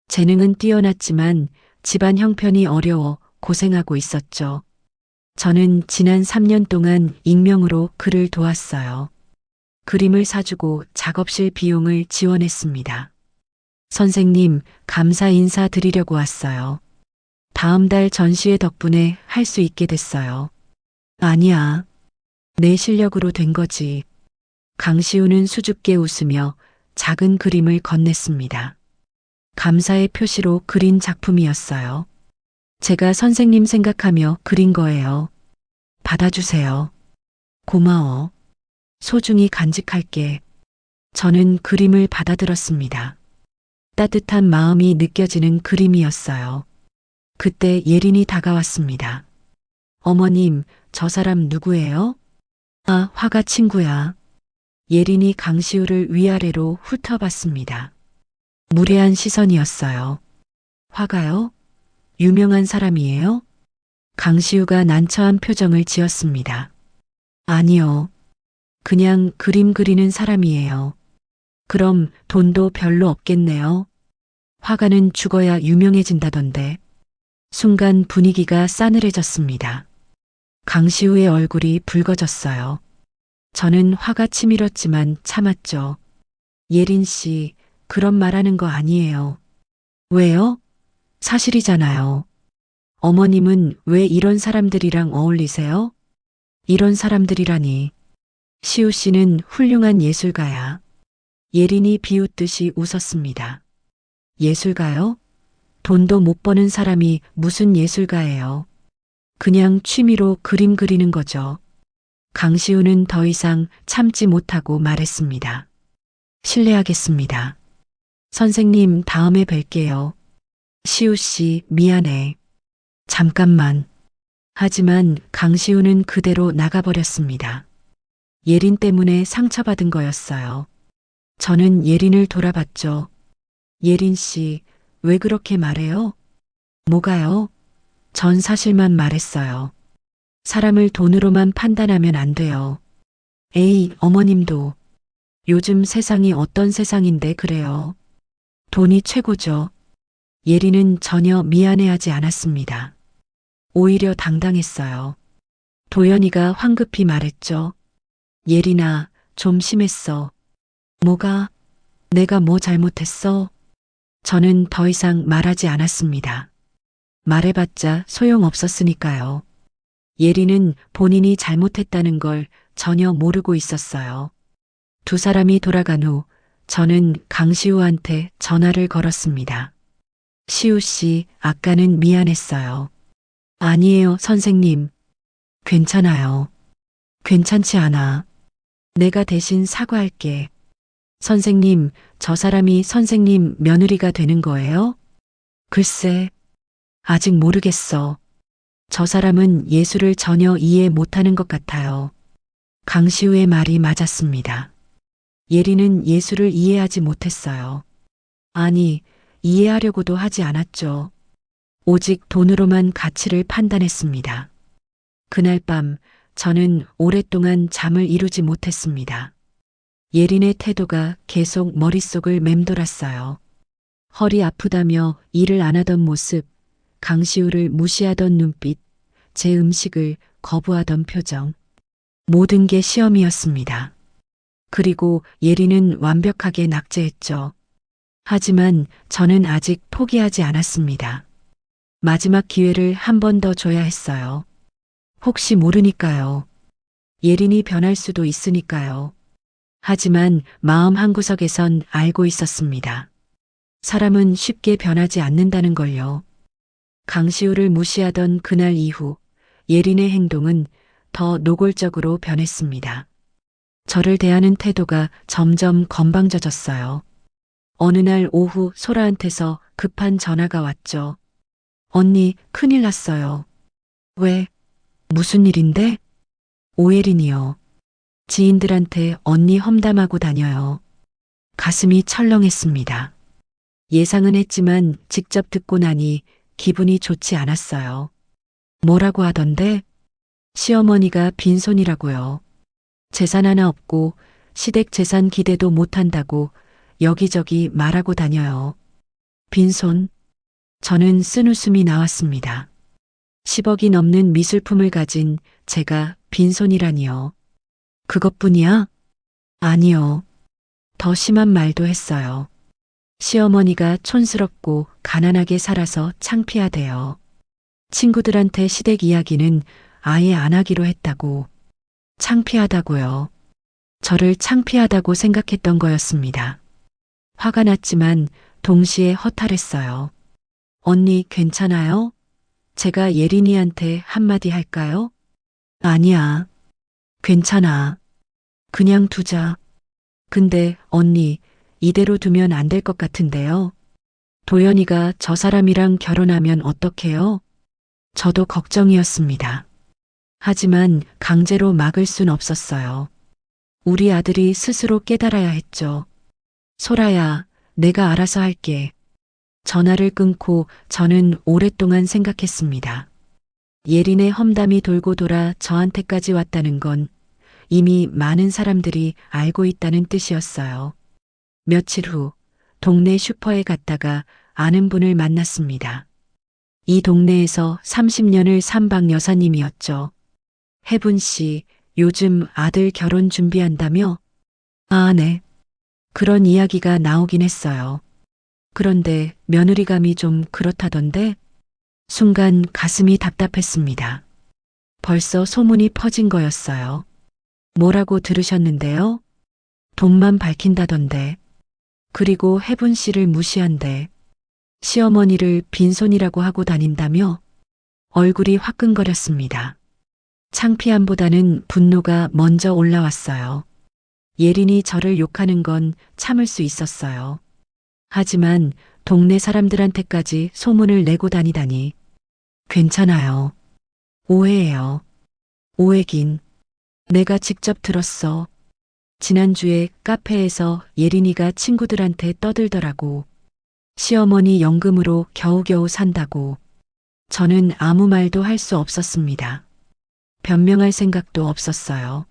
재능은 뛰어났지만 집안 형편이 어려워 고생하고 있었죠. 저는 지난 3년 동안 익명으로 그를 도왔어요. 그림을 사주고 작업실 비용을 지원했습니다. 선생님, 감사 인사 드리려고 왔어요. 다음 달 전시회 덕분에 할 수 있게 됐어요. 아니야. 내 실력으로 된 거지. 강시우는 수줍게 웃으며 작은 그림을 건넸습니다. 감사의 표시로 그린 작품이었어요. 제가 선생님 생각하며 그린 거예요. 받아주세요. 고마워. 소중히 간직할게. 저는 그림을 받아들었습니다. 따뜻한 마음이 느껴지는 그림이었어요. 그때 예린이 다가왔습니다. 어머님, 저 사람 누구예요? 아, 화가 친구야. 예린이 강시우를 위아래로 훑어봤습니다. 무례한 시선이었어요. 화가요? 유명한 사람이에요? 강시우가 난처한 표정을 지었습니다. 아니요. 그냥 그림 그리는 사람이에요. 그럼 돈도 별로 없겠네요. 화가는 죽어야 유명해진다던데. 순간 분위기가 싸늘해졌습니다. 강시우의 얼굴이 붉어졌어요. 저는 화가 치밀었지만 참았죠. 예린 씨, 그런 말하는 거 아니에요. 왜요? 사실이잖아요. 어머님은 왜 이런 사람들이랑 어울리세요? 이런 사람들이라니. 시우 씨는 훌륭한 예술가야. 예린이 비웃듯이 웃었습니다. 예술가요? 돈도 못 버는 사람이 무슨 예술가예요. 그냥 취미로 그림 그리는 거죠. 강시우는 더 이상 참지 못하고 말했습니다. 실례하겠습니다. 선생님, 다음에 뵐게요. 시우 씨, 미안해. 잠깐만. 하지만 강시우는 그대로 나가버렸습니다. 예린 때문에 상처받은 거였어요. 저는 예린을 돌아봤죠. 예린 씨, 왜 그렇게 말해요? 뭐가요? 전 사실만 말했어요. 사람을 돈으로만 판단하면 안 돼요. 에이, 어머님도. 요즘 세상이 어떤 세상인데 그래요. 돈이 최고죠. 예린은 전혀 미안해하지 않았습니다. 오히려 당당했어요. 도연이가 황급히 말했죠. 예린아, 좀 심했어. 뭐가? 내가 뭐 잘못했어? 저는 더 이상 말하지 않았습니다. 말해봤자 소용없었으니까요. 예린은 본인이 잘못했다는 걸 전혀 모르고 있었어요. 두 사람이 돌아간 후 저는 강시우한테 전화를 걸었습니다. 시우 씨, 아까는 미안했어요. 아니에요, 선생님. 괜찮아요. 괜찮지 않아. 내가 대신 사과할게. 선생님, 저 사람이 선생님 며느리가 되는 거예요? 글쎄, 아직 모르겠어. 저 사람은 예술을 전혀 이해 못하는 것 같아요. 강시우의 말이 맞았습니다. 예린은 예술을 이해하지 못했어요. 아니, 이해하려고도 하지 않았죠. 오직 돈으로만 가치를 판단했습니다. 그날 밤 저는 오랫동안 잠을 이루지 못했습니다. 예린의 태도가 계속 머릿속을 맴돌았어요. 허리 아프다며 일을 안 하던 모습, 강시우를 무시하던 눈빛, 제 음식을 거부하던 표정. 모든 게 시험이었습니다. 그리고 예린은 완벽하게 낙제했죠. 하지만 저는 아직 포기하지 않았습니다. 마지막 기회를 한 번 더 줘야 했어요. 혹시 모르니까요. 예린이 변할 수도 있으니까요. 하지만 마음 한구석에선 알고 있었습니다. 사람은 쉽게 변하지 않는다는 걸요. 강시우를 무시하던 그날 이후 예린의 행동은 더 노골적으로 변했습니다. 저를 대하는 태도가 점점 건방져졌어요. 어느 날 오후 소라한테서 급한 전화가 왔죠. 언니, 큰일 났어요. 왜? 무슨 일인데? 오예린이요. 지인들한테 언니 험담하고 다녀요. 가슴이 철렁했습니다. 예상은 했지만 직접 듣고 나니 기분이 좋지 않았어요. 뭐라고 하던데? 시어머니가 빈손이라고요. 재산 하나 없고 시댁 재산 기대도 못한다고 여기저기 말하고 다녀요. 빈손? 저는 쓴웃음이 나왔습니다. 10억이 넘는 미술품을 가진 제가 빈손이라니요. 그것뿐이야? 아니요. 더 심한 말도 했어요. 시어머니가 촌스럽고 가난하게 살아서 창피하대요. 친구들한테 시댁 이야기는 아예 안 하기로 했다고. 창피하다고요. 저를 창피하다고 생각했던 거였습니다. 화가 났지만 동시에 허탈했어요. 언니 괜찮아요? 제가 예린이한테 한마디 할까요? 아니야. 괜찮아. 그냥 두자. 근데 언니 이대로 두면 안 될 것 같은데요. 도연이가 저 사람이랑 결혼하면 어떡해요? 저도 걱정이었습니다. 하지만 강제로 막을 순 없었어요. 우리 아들이 스스로 깨달아야 했죠. 소라야, 내가 알아서 할게. 전화를 끊고 저는 오랫동안 생각했습니다. 예린의 험담이 돌고 돌아 저한테까지 왔다는 건 이미 많은 사람들이 알고 있다는 뜻이었어요. 며칠 후 동네 슈퍼에 갔다가 아는 분을 만났습니다. 이 동네에서 30년을 산 박 여사님이었죠. 혜분 씨, 요즘 아들 결혼 준비한다며? 아, 네. 그런 이야기가 나오긴 했어요. 그런데 며느리감이 좀 그렇다던데? 순간 가슴이 답답했습니다. 벌써 소문이 퍼진 거였어요. 뭐라고 들으셨는데요? 돈만 밝힌다던데. 그리고 혜분 씨를 무시한대. 시어머니를 빈손이라고 하고 다닌다며? 얼굴이 화끈거렸습니다. 창피함보다는 분노가 먼저 올라왔어요. 예린이 저를 욕하는 건 참을 수 있었어요. 하지만 동네 사람들한테까지 소문을 내고 다니다니. 괜찮아요. 오해예요. 오해긴. 내가 직접 들었어. 지난주에 카페에서 예린이가 친구들한테 떠들더라고. 시어머니 연금으로 겨우겨우 산다고. 저는 아무 말도 할 수 없었습니다. 변명할 생각도 없었어요.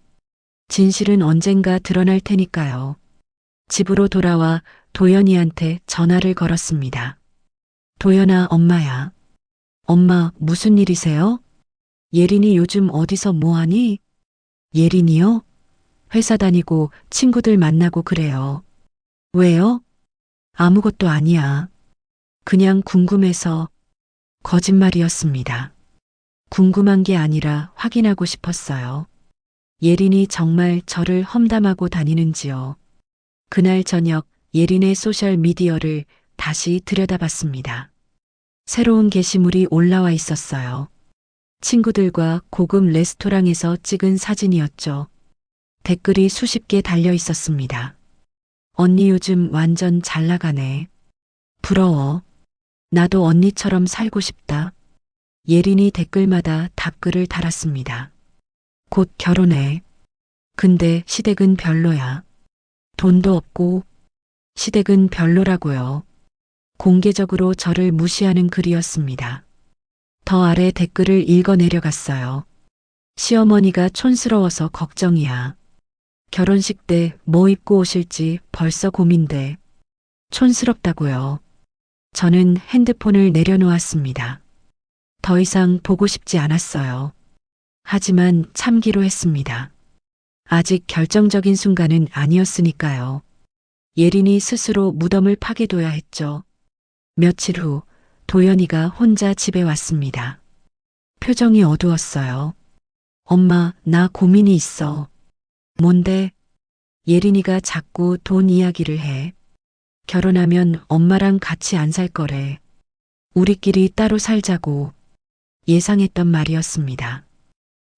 진실은 언젠가 드러날 테니까요. 집으로 돌아와 도연이한테 전화를 걸었습니다. 도연아, 엄마야. 엄마, 무슨 일이세요? 예린이 요즘 어디서 뭐하니? 예린이요? 회사 다니고 친구들 만나고 그래요. 왜요? 아무것도 아니야. 그냥 궁금해서. 거짓말이었습니다. 궁금한 게 아니라 확인하고 싶었어요. 예린이 정말 저를 험담하고 다니는지요. 그날 저녁 예린의 소셜 미디어를 다시 들여다봤습니다. 새로운 게시물이 올라와 있었어요. 친구들과 고급 레스토랑에서 찍은 사진이었죠. 댓글이 수십 개 달려 있었습니다. 언니 요즘 완전 잘 나가네. 부러워. 나도 언니처럼 살고 싶다. 예린이 댓글마다 답글을 달았습니다. 곧 결혼해. 근데 시댁은 별로야. 돈도 없고. 시댁은 별로라고요. 공개적으로 저를 무시하는 글이었습니다. 더 아래 댓글을 읽어 내려갔어요. 시어머니가 촌스러워서 걱정이야. 결혼식 때 뭐 입고 오실지 벌써 고민돼. 촌스럽다고요. 저는 핸드폰을 내려놓았습니다. 더 이상 보고 싶지 않았어요. 하지만 참기로 했습니다. 아직 결정적인 순간은 아니었으니까요. 예린이 스스로 무덤을 파괴둬야 했죠. 며칠 후 도연이가 혼자 집에 왔습니다. 표정이 어두웠어요. 엄마, 나 고민이 있어. 뭔데? 예린이가 자꾸 돈 이야기를 해. 결혼하면 엄마랑 같이 안 살 거래. 우리끼리 따로 살자고. 예상했던 말이었습니다.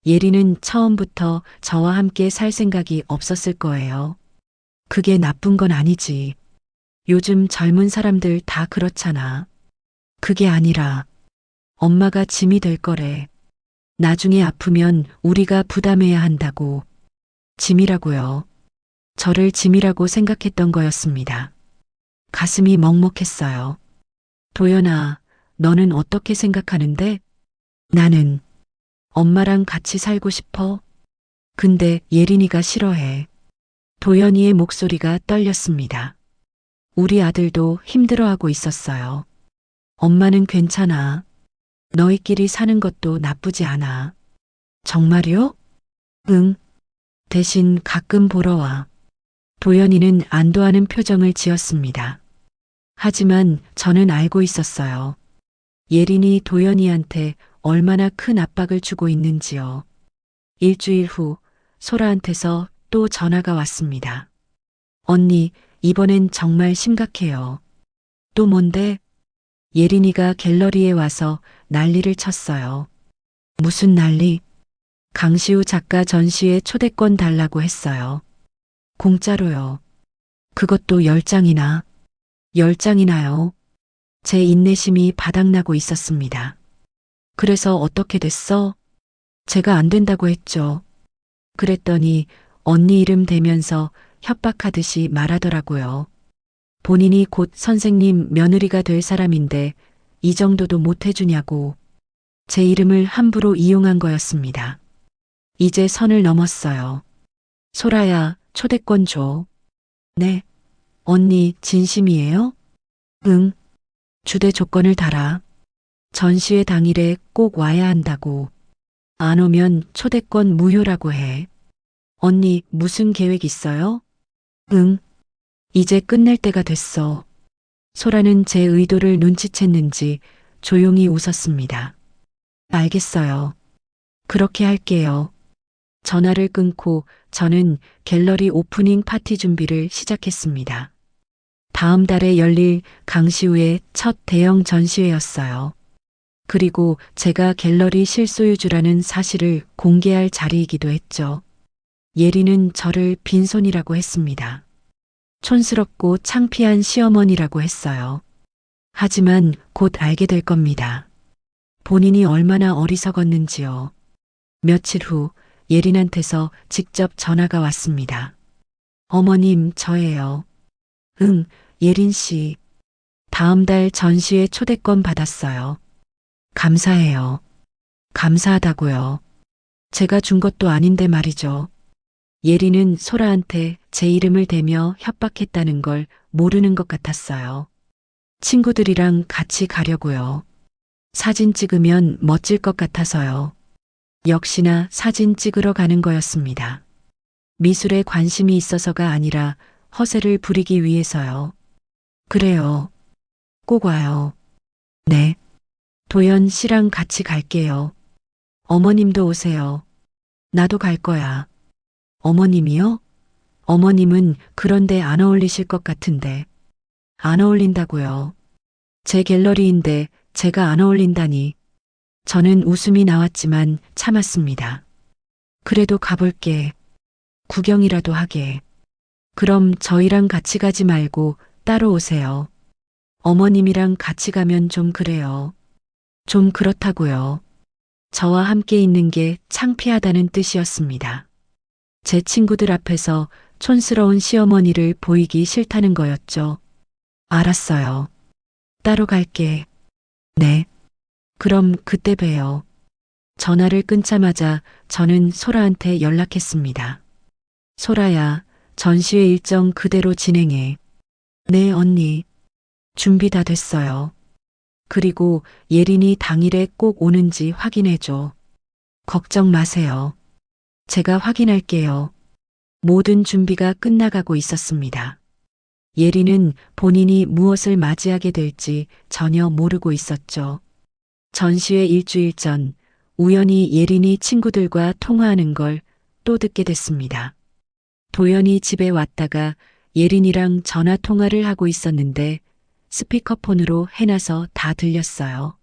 예린은 처음부터 저와 함께 살 생각이 없었을 거예요. 그게 나쁜 건 아니지. 요즘 젊은 사람들 다 그렇잖아. 그게 아니라 엄마가 짐이 될 거래. 나중에 아프면 우리가 부담해야 한다고. 짐이라고요. 저를 짐이라고 생각했던 거였습니다. 가슴이 먹먹했어요. 도연아, 너는 어떻게 생각하는데? 나는 엄마랑 같이 살고 싶어. 근데 예린이가 싫어해. 도연이의 목소리가 떨렸습니다. 우리 아들도 힘들어하고 있었어요. 엄마는 괜찮아. 너희끼리 사는 것도 나쁘지 않아. 정말요? 응. 대신 가끔 보러 와. 도연이는 안도하는 표정을 지었습니다. 하지만 저는 알고 있었어요. 예린이 도연이한테 얼마나 큰 압박을 주고 있는지요. 일주일 후 소라한테서 또 전화가 왔습니다. 언니, 이번엔 정말 심각해요. 또 뭔데? 예린이가 갤러리에 와서 난리를 쳤어요. 무슨 난리? 강시우 작가 전시회 초대권 달라고 했어요. 공짜로요. 그것도 10장이나. 10장이나요. 제 인내심이 바닥나고 있었습니다. 그래서 어떻게 됐어? 제가 안 된다고 했죠. 그랬더니 언니 이름 대면서 협박하듯이 말하더라고요. 본인이 곧 선생님 며느리가 될 사람인데 이 정도도 못 해주냐고. 제 이름을 함부로 이용한 거였습니다. 이제 선을 넘었어요. 소라야, 초대권 줘. 네. 언니, 진심이에요? 응. 주대 조건을 달아. 전시회 당일에 꼭 와야 한다고. 안 오면 초대권 무효라고 해. 언니, 무슨 계획 있어요? 응. 이제 끝낼 때가 됐어. 소라는 제 의도를 눈치챘는지 조용히 웃었습니다. 알겠어요. 그렇게 할게요. 전화를 끊고 저는 갤러리 오프닝 파티 준비를 시작했습니다. 다음 달에 열릴 강시우의 첫 대형 전시회였어요. 그리고 제가 갤러리 실소유주라는 사실을 공개할 자리이기도 했죠. 예리는 저를 빈손이라고 했습니다. 촌스럽고 창피한 시어머니라고 했어요. 하지만 곧 알게 될 겁니다. 본인이 얼마나 어리석었는지요. 며칠 후 예린한테서 직접 전화가 왔습니다. 어머님, 저예요. 응, 예린 씨. 다음 달 전시회 초대권 받았어요. 감사해요. 감사하다고요. 제가 준 것도 아닌데 말이죠. 예린은 소라한테 제 이름을 대며 협박했다는 걸 모르는 것 같았어요. 친구들이랑 같이 가려고요. 사진 찍으면 멋질 것 같아서요. 역시나 사진 찍으러 가는 거였습니다. 미술에 관심이 있어서가 아니라 허세를 부리기 위해서요. 그래요. 꼭 와요. 네. 도연 씨랑 같이 갈게요. 어머님도 오세요. 나도 갈 거야. 어머님이요? 어머님은 그런데 안 어울리실 것 같은데. 안 어울린다고요. 제 갤러리인데 제가 안 어울린다니. 저는 웃음이 나왔지만 참았습니다. 그래도 가볼게. 구경이라도 하게. 그럼 저희랑 같이 가지 말고 따로 오세요. 어머님이랑 같이 가면 좀 그래요. 좀 그렇다고요. 저와 함께 있는 게 창피하다는 뜻이었습니다. 제 친구들 앞에서 촌스러운 시어머니를 보이기 싫다는 거였죠. 알았어요. 따로 갈게. 네. 그럼 그때 봬요. 전화를 끊자마자 저는 소라한테 연락했습니다. 소라야, 전시회 일정 그대로 진행해. 네, 언니. 준비 다 됐어요. 그리고 예린이 당일에 꼭 오는지 확인해줘. 걱정 마세요. 제가 확인할게요. 모든 준비가 끝나가고 있었습니다. 예린은 본인이 무엇을 맞이하게 될지 전혀 모르고 있었죠. 전시회 일주일 전 우연히 예린이 친구들과 통화하는 걸 또 듣게 됐습니다. 도연이 집에 왔다가 예린이랑 전화 통화를 하고 있었는데 스피커폰으로 해놔서 다 들렸어요.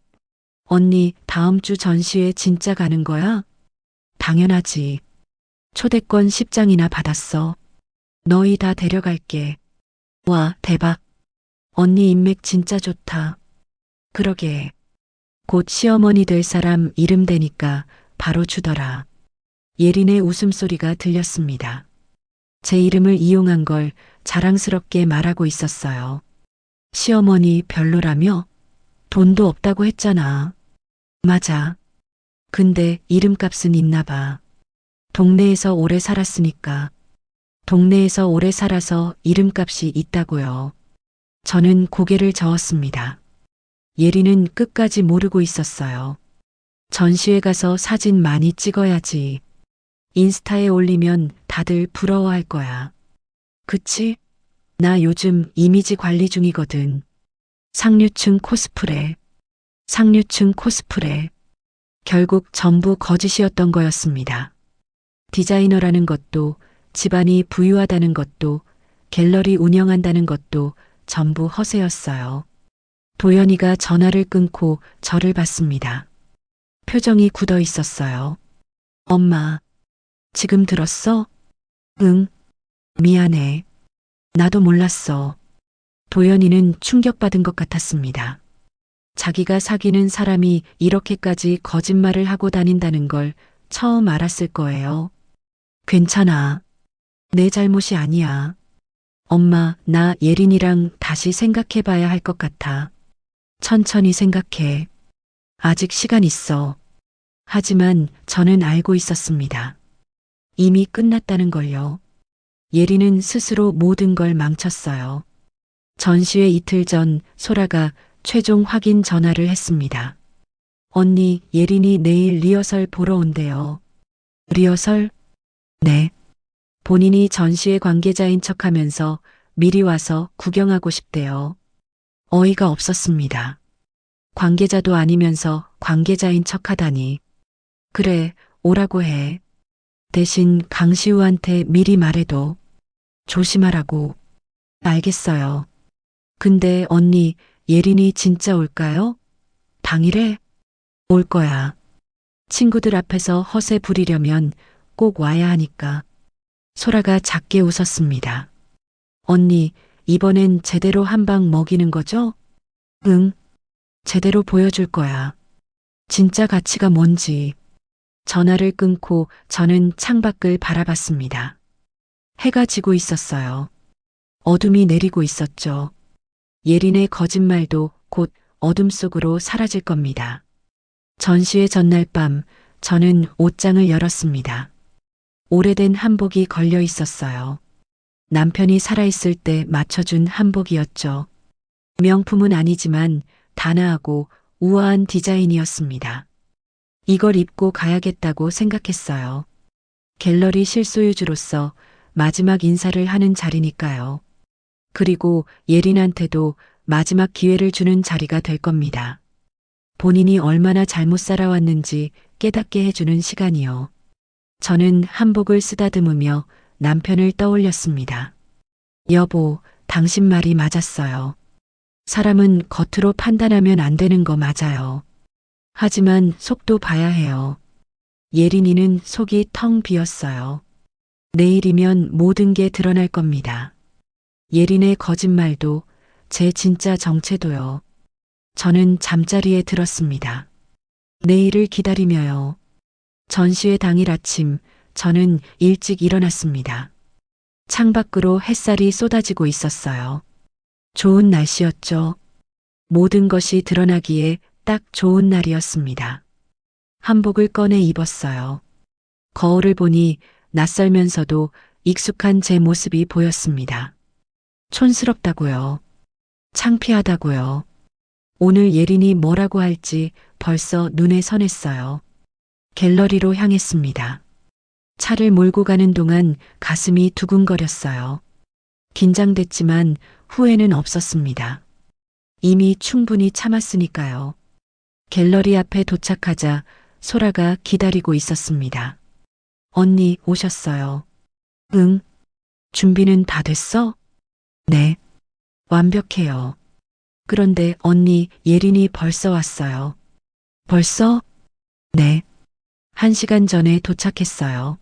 언니, 다음 주 전시회 진짜 가는 거야? 당연하지. 초대권 10장이나 받았어. 너희 다 데려갈게. 와, 대박. 언니 인맥 진짜 좋다. 그러게. 곧 시어머니 될 사람 이름 대니까 바로 주더라. 예린의 웃음소리가 들렸습니다. 제 이름을 이용한 걸 자랑스럽게 말하고 있었어요. 시어머니 별로라며? 돈도 없다고 했잖아. 맞아. 근데 이름값은 있나 봐. 동네에서 오래 살았으니까. 동네에서 오래 살아서 이름값이 있다고요. 저는 고개를 저었습니다. 예리는 끝까지 모르고 있었어요. 전시회 가서 사진 많이 찍어야지. 인스타에 올리면 다들 부러워할 거야. 그치? 나 요즘 이미지 관리 중이거든. 상류층 코스프레. 상류층 코스프레. 결국 전부 거짓이었던 거였습니다. 디자이너라는 것도, 집안이 부유하다는 것도, 갤러리 운영한다는 것도 전부 허세였어요. 도연이가 전화를 끊고 저를 봤습니다. 표정이 굳어 있었어요. 엄마, 지금 들었어? 응, 미안해. 나도 몰랐어. 도연이는 충격받은 것 같았습니다. 자기가 사귀는 사람이 이렇게까지 거짓말을 하고 다닌다는 걸 처음 알았을 거예요. 괜찮아. 내 잘못이 아니야. 엄마, 나 예린이랑 다시 생각해 봐야 할 것 같아. 천천히 생각해. 아직 시간 있어. 하지만 저는 알고 있었습니다. 이미 끝났다는 걸요. 예린은 스스로 모든 걸 망쳤어요. 전시회 이틀 전 소라가 최종 확인 전화를 했습니다. 언니, 예린이 내일 리허설 보러 온대요. 리허설? 네. 본인이 전시회 관계자인 척하면서 미리 와서 구경하고 싶대요. 어이가 없었습니다. 관계자도 아니면서 관계자인 척하다니. 그래, 오라고 해. 대신 강시우한테 미리 말해도 조심하라고. 알겠어요. 근데 언니, 예린이 진짜 올까요? 당일에? 올 거야. 친구들 앞에서 허세 부리려면 꼭 와야 하니까. 소라가 작게 웃었습니다. 언니, 이번엔 제대로 한 방 먹이는 거죠? 응, 제대로 보여줄 거야. 진짜 가치가 뭔지. 전화를 끊고 저는 창밖을 바라봤습니다. 해가 지고 있었어요. 어둠이 내리고 있었죠. 예린의 거짓말도 곧 어둠 속으로 사라질 겁니다. 전시회 전날 밤 저는 옷장을 열었습니다. 오래된 한복이 걸려 있었어요. 남편이 살아있을 때 맞춰준 한복이었죠. 명품은 아니지만 단아하고 우아한 디자인이었습니다. 이걸 입고 가야겠다고 생각했어요. 갤러리 실소유주로서 마지막 인사를 하는 자리니까요. 그리고 예린한테도 마지막 기회를 주는 자리가 될 겁니다. 본인이 얼마나 잘못 살아왔는지 깨닫게 해주는 시간이요. 저는 한복을 쓰다듬으며 남편을 떠올렸습니다. 여보, 당신 말이 맞았어요. 사람은 겉으로 판단하면 안 되는 거 맞아요. 하지만 속도 봐야 해요. 예린이는 속이 텅 비었어요. 내일이면 모든 게 드러날 겁니다. 예린의 거짓말도 제 진짜 정체도요. 저는 잠자리에 들었습니다. 내일을 기다리며요. 전시회 당일 아침 저는 일찍 일어났습니다. 창밖으로 햇살이 쏟아지고 있었어요. 좋은 날씨였죠. 모든 것이 드러나기에 딱 좋은 날이었습니다. 한복을 꺼내 입었어요. 거울을 보니 낯설면서도 익숙한 제 모습이 보였습니다. 촌스럽다고요. 창피하다고요. 오늘 예린이 뭐라고 할지 벌써 눈에 선했어요. 갤러리로 향했습니다. 차를 몰고 가는 동안 가슴이 두근거렸어요. 긴장됐지만 후회는 없었습니다. 이미 충분히 참았으니까요. 갤러리 앞에 도착하자 소라가 기다리고 있었습니다. 언니 오셨어요. 응. 준비는 다 됐어? 네. 완벽해요. 그런데 언니 예린이 벌써 왔어요. 벌써? 네. 1시간 전에 도착했어요.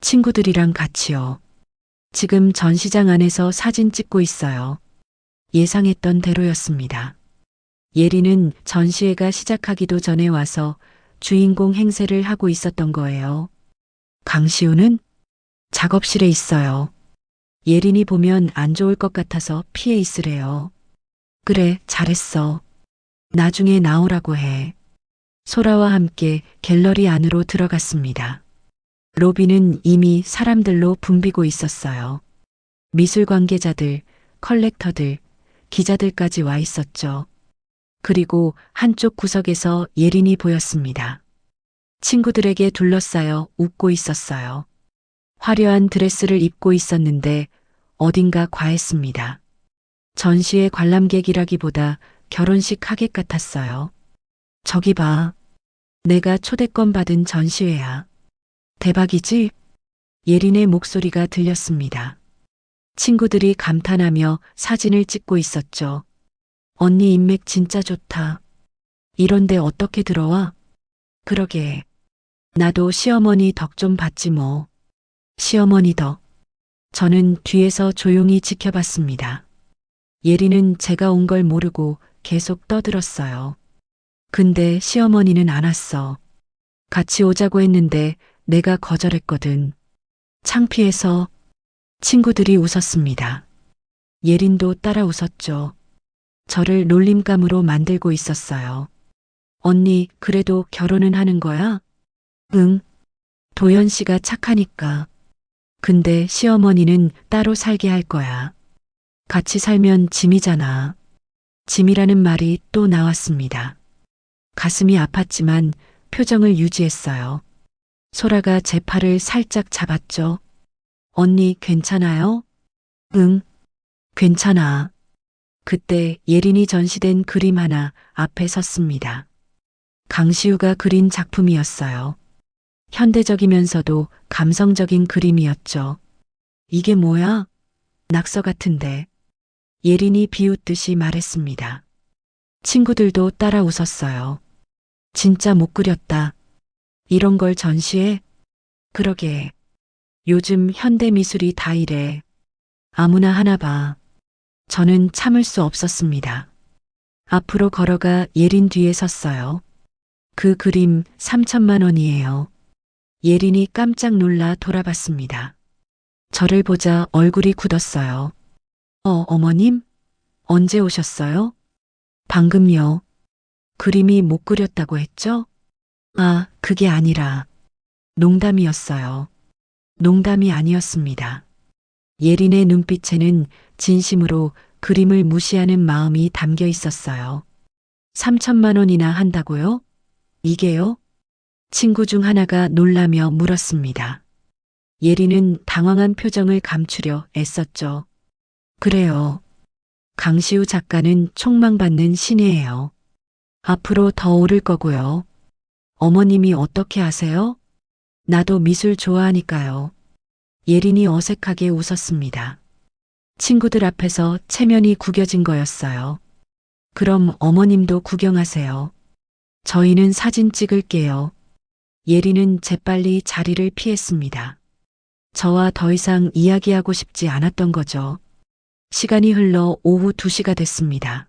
친구들이랑 같이요. 지금 전시장 안에서 사진 찍고 있어요. 예상했던 대로였습니다. 예린은 전시회가 시작하기도 전에 와서 주인공 행세를 하고 있었던 거예요. 강시우는 작업실에 있어요. 예린이 보면 안 좋을 것 같아서 피해 있으래요. 그래, 잘했어. 나중에 나오라고 해. 소라와 함께 갤러리 안으로 들어갔습니다. 로비는 이미 사람들로 붐비고 있었어요. 미술 관계자들, 컬렉터들, 기자들까지 와 있었죠. 그리고 한쪽 구석에서 예린이 보였습니다. 친구들에게 둘러싸여 웃고 있었어요. 화려한 드레스를 입고 있었는데 어딘가 과했습니다. 전시회 관람객이라기보다 결혼식 하객 같았어요. 저기 봐. 내가 초대권 받은 전시회야. 대박이지? 예린의 목소리가 들렸습니다. 친구들이 감탄하며 사진을 찍고 있었죠. 언니 인맥 진짜 좋다. 이런데 어떻게 들어와? 그러게. 나도 시어머니 덕 좀 봤지 뭐. 시어머니 덕. 저는 뒤에서 조용히 지켜봤습니다. 예린은 제가 온 걸 모르고 계속 떠들었어요. 근데 시어머니는 안 왔어. 같이 오자고 했는데 내가 거절했거든. 창피해서. 친구들이 웃었습니다. 예린도 따라 웃었죠. 저를 놀림감으로 만들고 있었어요. 언니, 그래도 결혼은 하는 거야? 응. 도연 씨가 착하니까. 근데 시어머니는 따로 살게 할 거야. 같이 살면 짐이잖아. 짐이라는 말이 또 나왔습니다. 가슴이 아팠지만 표정을 유지했어요. 소라가 제 팔을 살짝 잡았죠. 언니 괜찮아요? 응, 괜찮아. 그때 예린이 전시된 그림 하나 앞에 섰습니다. 강시우가 그린 작품이었어요. 현대적이면서도 감성적인 그림이었죠. 이게 뭐야? 낙서 같은데. 예린이 비웃듯이 말했습니다. 친구들도 따라 웃었어요. 진짜 못 그렸다. 이런 걸 전시해? 그러게. 요즘 현대 미술이 다 이래. 아무나 하나 봐. 저는 참을 수 없었습니다. 앞으로 걸어가 예린 뒤에 섰어요. 그 그림 3천만 원이에요. 예린이 깜짝 놀라 돌아봤습니다. 저를 보자 얼굴이 굳었어요. 어머님? 언제 오셨어요? 방금요. 그림이 못 그렸다고 했죠? 아, 그게 아니라 농담이었어요. 농담이 아니었습니다. 예린의 눈빛에는 진심으로 그림을 무시하는 마음이 담겨 있었어요. 3천만 원이나 한다고요? 이게요? 친구 중 하나가 놀라며 물었습니다. 예린은 당황한 표정을 감추려 애썼죠. 그래요. 강시우 작가는 촉망받는 신이에요. 앞으로 더 오를 거고요. 어머님이 어떻게 아세요? 나도 미술 좋아하니까요. 예린이 어색하게 웃었습니다. 친구들 앞에서 체면이 구겨진 거였어요. 그럼 어머님도 구경하세요. 저희는 사진 찍을게요. 예린은 재빨리 자리를 피했습니다. 저와 더 이상 이야기하고 싶지 않았던 거죠. 시간이 흘러 오후 2시가 됐습니다.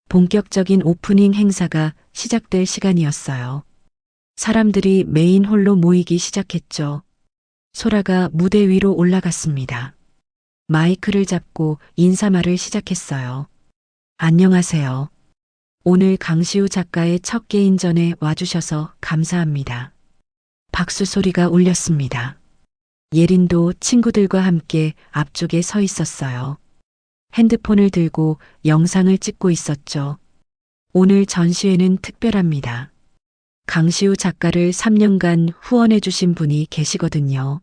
본격적인 오프닝 행사가 시작될 시간이었어요. 사람들이 메인 홀로 모이기 시작했죠. 소라가 무대 위로 올라갔습니다. 마이크를 잡고 인사말을 시작했어요. 안녕하세요. 오늘 강시우 작가의 첫 개인전에 와주셔서 감사합니다. 박수 소리가 울렸습니다. 예린도 친구들과 함께 앞쪽에 서 있었어요. 핸드폰을 들고 영상을 찍고 있었죠. 오늘 전시회는 특별합니다. 강시우 작가를 3년간 후원해 주신 분이 계시거든요.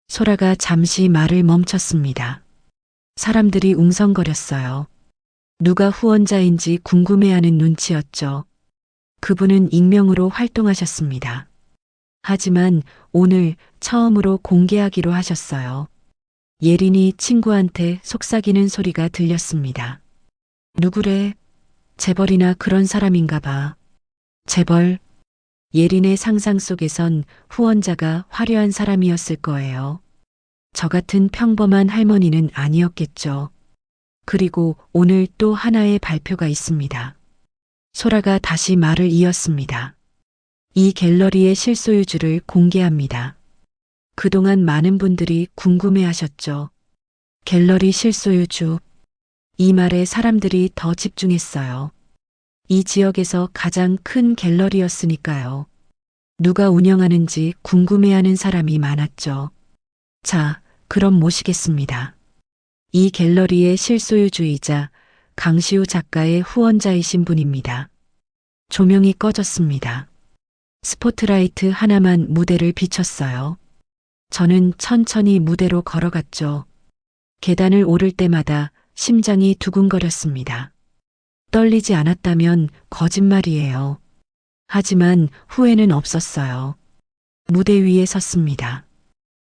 소라가 잠시 말을 멈췄습니다. 사람들이 웅성거렸어요. 누가 후원자인지 궁금해하는 눈치였죠. 그분은 익명으로 활동하셨습니다. 하지만 오늘 처음으로 공개하기로 하셨어요. 예린이 친구한테 속삭이는 소리가 들렸습니다. 누구래? 재벌이나 그런 사람인가 봐. 재벌? 예린의 상상 속에선 후원자가 화려한 사람이었을 거예요. 저 같은 평범한 할머니는 아니었겠죠. 그리고 오늘 또 하나의 발표가 있습니다. 소라가 다시 말을 이었습니다. 이 갤러리의 실소유주를 공개합니다. 그동안 많은 분들이 궁금해하셨죠. 갤러리 실소유주. 이 말에 사람들이 더 집중했어요. 이 지역에서 가장 큰 갤러리였으니까요. 누가 운영하는지 궁금해하는 사람이 많았죠. 자, 그럼 모시겠습니다. 이 갤러리의 실소유주이자 강시우 작가의 후원자이신 분입니다. 조명이 꺼졌습니다. 스포트라이트 하나만 무대를 비췄어요. 저는 천천히 무대로 걸어갔죠. 계단을 오를 때마다 심장이 두근거렸습니다. 떨리지 않았다면 거짓말이에요. 하지만 후회는 없었어요. 무대 위에 섰습니다.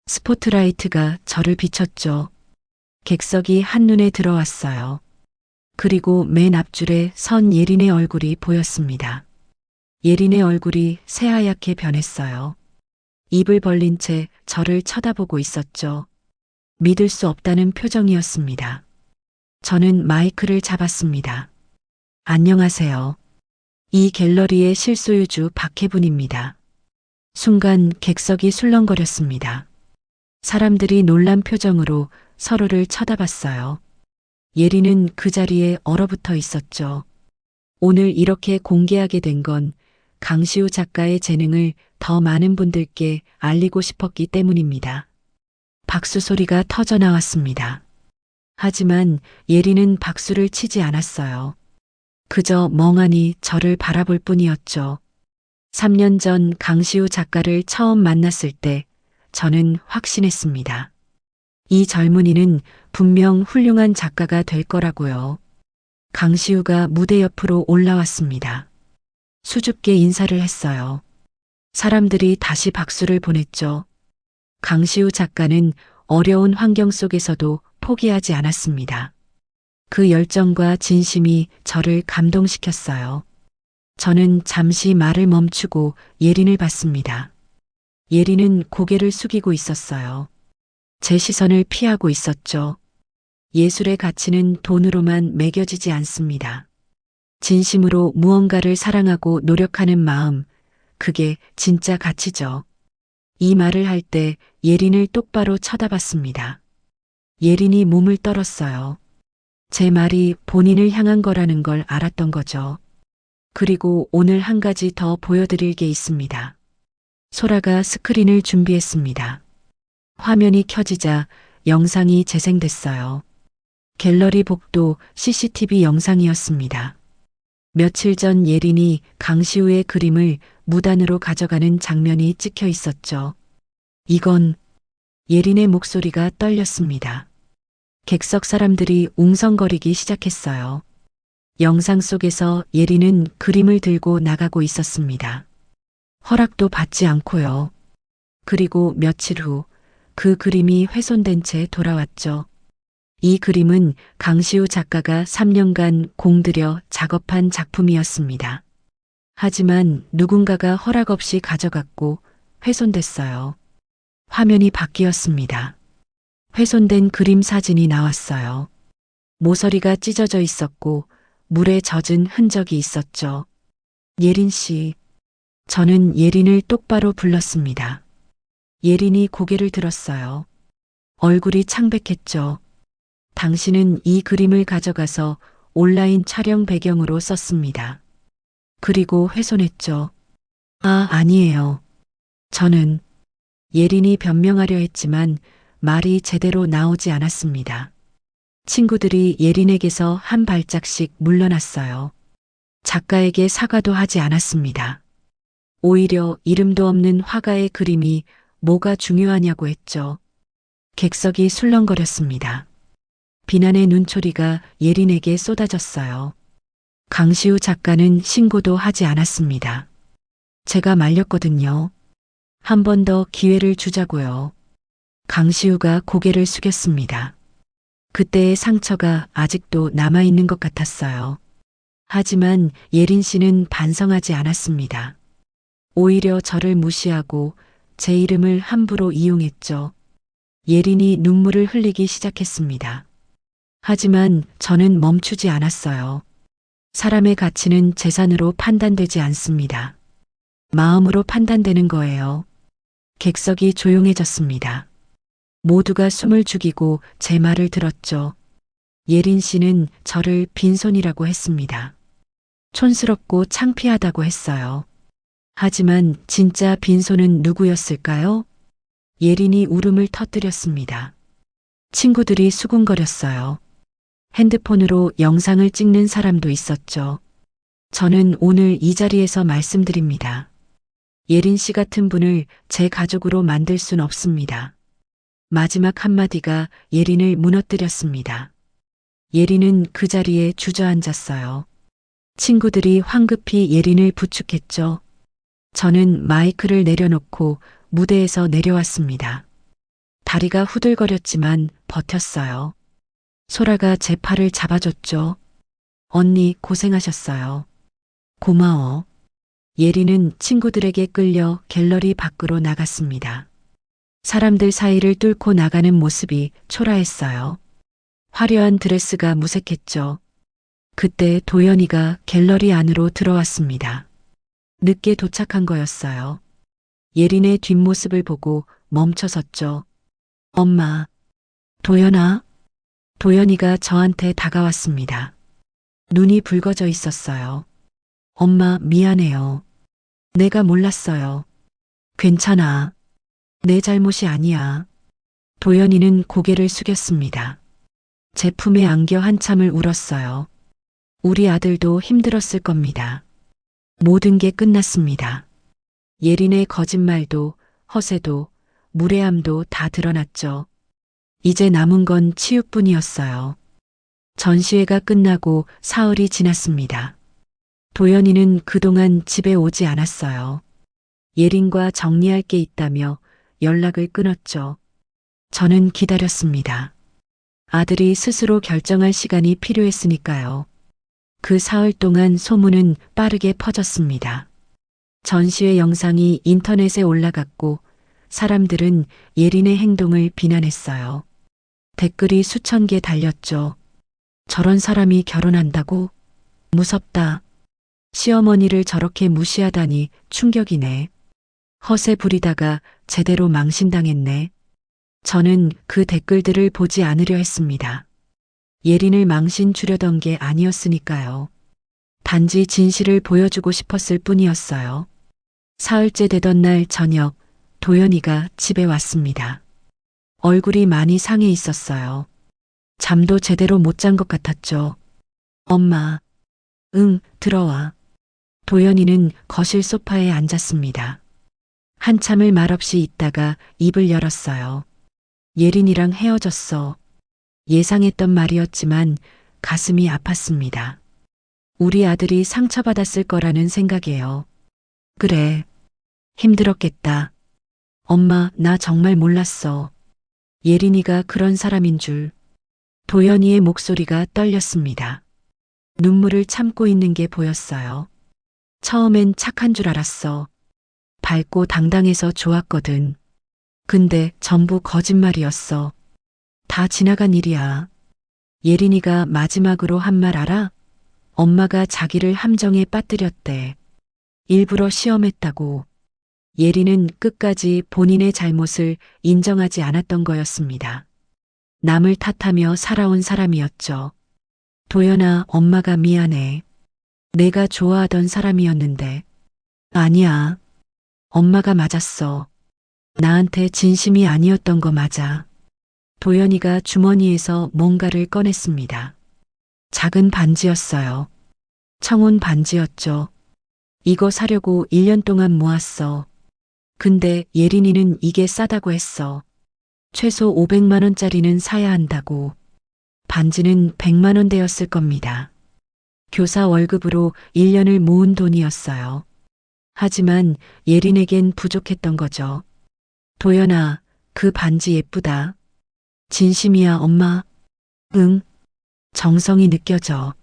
스포트라이트가 저를 비췄죠. 객석이 한눈에 들어왔어요. 그리고 맨 앞줄에 선 예린의 얼굴이 보였습니다. 예린의 얼굴이 새하얗게 변했어요. 입을 벌린 채 저를 쳐다보고 있었죠. 믿을 수 없다는 표정이었습니다. 저는 마이크를 잡았습니다. 안녕하세요. 이 갤러리의 실소유주 박혜분입니다. 순간 객석이 술렁거렸습니다. 사람들이 놀란 표정으로 서로를 쳐다봤어요. 예린은 그 자리에 얼어붙어 있었죠. 오늘 이렇게 공개하게 된 건 강시우 작가의 재능을 더 많은 분들께 알리고 싶었기 때문입니다. 박수 소리가 터져 나왔습니다. 하지만 예린은 박수를 치지 않았어요. 그저 멍하니 저를 바라볼 뿐이었죠. 3년 전 강시우 작가를 처음 만났을 때 저는 확신했습니다. 이 젊은이는 분명 훌륭한 작가가 될 거라고요. 강시우가 무대 옆으로 올라왔습니다. 수줍게 인사를 했어요. 사람들이 다시 박수를 보냈죠. 강시우 작가는 어려운 환경 속에서도 포기하지 않았습니다. 그 열정과 진심이 저를 감동시켰어요. 저는 잠시 말을 멈추고 예린을 봤습니다. 예린은 고개를 숙이고 있었어요. 제 시선을 피하고 있었죠. 예술의 가치는 돈으로만 매겨지지 않습니다. 진심으로 무언가를 사랑하고 노력하는 마음, 그게 진짜 가치죠. 이 말을 할 때 예린을 똑바로 쳐다봤습니다. 예린이 몸을 떨었어요. 제 말이 본인을 향한 거라는 걸 알았던 거죠. 그리고 오늘 한 가지 더 보여드릴 게 있습니다. 소라가 스크린을 준비했습니다. 화면이 켜지자 영상이 재생됐어요. 갤러리 복도 CCTV 영상이었습니다. 며칠 전 예린이 강시우의 그림을 무단으로 가져가는 장면이 찍혀 있었죠. 이건 예린의 목소리가 떨렸습니다. 객석 사람들이 웅성거리기 시작했어요. 영상 속에서 예린은 그림을 들고 나가고 있었습니다. 허락도 받지 않고요. 그리고 며칠 후 그 그림이 훼손된 채 돌아왔죠. 이 그림은 강시우 작가가 3년간 공들여 작업한 작품이었습니다. 하지만 누군가가 허락 없이 가져갔고 훼손됐어요. 화면이 바뀌었습니다. 훼손된 그림 사진이 나왔어요. 모서리가 찢어져 있었고 물에 젖은 흔적이 있었죠. 예린 씨. 저는 예린을 똑바로 불렀습니다. 예린이 고개를 들었어요. 얼굴이 창백했죠. 당신은 이 그림을 가져가서 온라인 촬영 배경으로 썼습니다. 그리고 훼손했죠. 아니에요. 저는 예린이 변명하려 했지만 말이 제대로 나오지 않았습니다. 친구들이 예린에게서 한 발짝씩 물러났어요. 작가에게 사과도 하지 않았습니다. 오히려 이름도 없는 화가의 그림이 뭐가 중요하냐고 했죠. 객석이 술렁거렸습니다. 비난의 눈초리가 예린에게 쏟아졌어요. 강시우 작가는 신고도 하지 않았습니다. 제가 말렸거든요. 한 번 더 기회를 주자고요. 강시우가 고개를 숙였습니다. 그때의 상처가 아직도 남아있는 것 같았어요. 하지만 예린 씨는 반성하지 않았습니다. 오히려 저를 무시하고 제 이름을 함부로 이용했죠. 예린이 눈물을 흘리기 시작했습니다. 하지만 저는 멈추지 않았어요. 사람의 가치는 재산으로 판단되지 않습니다. 마음으로 판단되는 거예요. 객석이 조용해졌습니다. 모두가 숨을 죽이고 제 말을 들었죠. 예린 씨는 저를 빈손이라고 했습니다. 촌스럽고 창피하다고 했어요. 하지만 진짜 빈손은 누구였을까요? 예린이 울음을 터뜨렸습니다. 친구들이 수군거렸어요. 핸드폰으로 영상을 찍는 사람도 있었죠. 저는 오늘 이 자리에서 말씀드립니다. 예린 씨 같은 분을 제 가족으로 만들 순 없습니다. 마지막 한마디가 예린을 무너뜨렸습니다. 예린은 그 자리에 주저앉았어요. 친구들이 황급히 예린을 부축했죠. 저는 마이크를 내려놓고 무대에서 내려왔습니다. 다리가 후들거렸지만 버텼어요. 소라가 제 팔을 잡아줬죠. 언니 고생하셨어요. 고마워. 예린은 친구들에게 끌려 갤러리 밖으로 나갔습니다. 사람들 사이를 뚫고 나가는 모습이 초라했어요. 화려한 드레스가 무색했죠. 그때 도연이가 갤러리 안으로 들어왔습니다. 늦게 도착한 거였어요. 예린의 뒷모습을 보고 멈춰섰죠. 엄마. 도연아. 도연이가 저한테 다가왔습니다. 눈이 붉어져 있었어요. 엄마 미안해요. 내가 몰랐어요. 괜찮아. 내 잘못이 아니야. 도연이는 고개를 숙였습니다. 제 품에 안겨 한참을 울었어요. 우리 아들도 힘들었을 겁니다. 모든 게 끝났습니다. 예린의 거짓말도 허세도 무례함도 다 드러났죠. 이제 남은 건 치유뿐이었어요. 전시회가 끝나고 사흘이 지났습니다. 도연이는 그동안 집에 오지 않았어요. 예린과 정리할 게 있다며 연락을 끊었죠. 저는 기다렸습니다. 아들이 스스로 결정할 시간이 필요했으니까요. 그 사흘 동안 소문은 빠르게 퍼졌습니다. 전시회 영상이 인터넷에 올라갔고 사람들은 예린의 행동을 비난했어요. 댓글이 수천 개 달렸죠. 저런 사람이 결혼한다고? 무섭다. 시어머니를 저렇게 무시하다니 충격이네. 허세 부리다가 제대로 망신당했네. 저는 그 댓글들을 보지 않으려 했습니다. 예린을 망신 주려던 게 아니었으니까요. 단지 진실을 보여주고 싶었을 뿐이었어요. 사흘째 되던 날 저녁, 도연이가 집에 왔습니다. 얼굴이 많이 상해 있었어요. 잠도 제대로 못 잔 것 같았죠. 엄마. 응, 들어와. 도연이는 거실 소파에 앉았습니다. 한참을 말없이 있다가 입을 열었어요. 예린이랑 헤어졌어. 예상했던 말이었지만 가슴이 아팠습니다. 우리 아들이 상처받았을 거라는 생각이에요. 그래. 힘들었겠다. 엄마, 나 정말 몰랐어. 예린이가 그런 사람인 줄. 도연이의 목소리가 떨렸습니다. 눈물을 참고 있는 게 보였어요. 처음엔 착한 줄 알았어. 밝고 당당해서 좋았거든. 근데 전부 거짓말이었어. 다 지나간 일이야. 예린이가 마지막으로 한 말 알아? 엄마가 자기를 함정에 빠뜨렸대. 일부러 시험했다고. 예린은 끝까지 본인의 잘못을 인정하지 않았던 거였습니다. 남을 탓하며 살아온 사람이었죠. 도연아, 엄마가 미안해. 내가 좋아하던 사람이었는데. 아니야. 엄마가 맞았어. 나한테 진심이 아니었던 거 맞아. 도연이가 주머니에서 뭔가를 꺼냈습니다. 작은 반지였어요. 청혼 반지였죠. 이거 사려고 1년 동안 모았어. 근데 예린이는 이게 싸다고 했어. 최소 500만 원짜리는 사야 한다고. 반지는 100만 원 되었을 겁니다. 교사 월급으로 1년을 모은 돈이었어요. 하지만 예린에겐 부족했던 거죠. 도연아, 그 반지 예쁘다. 진심이야, 엄마. 응. 정성이 느껴져.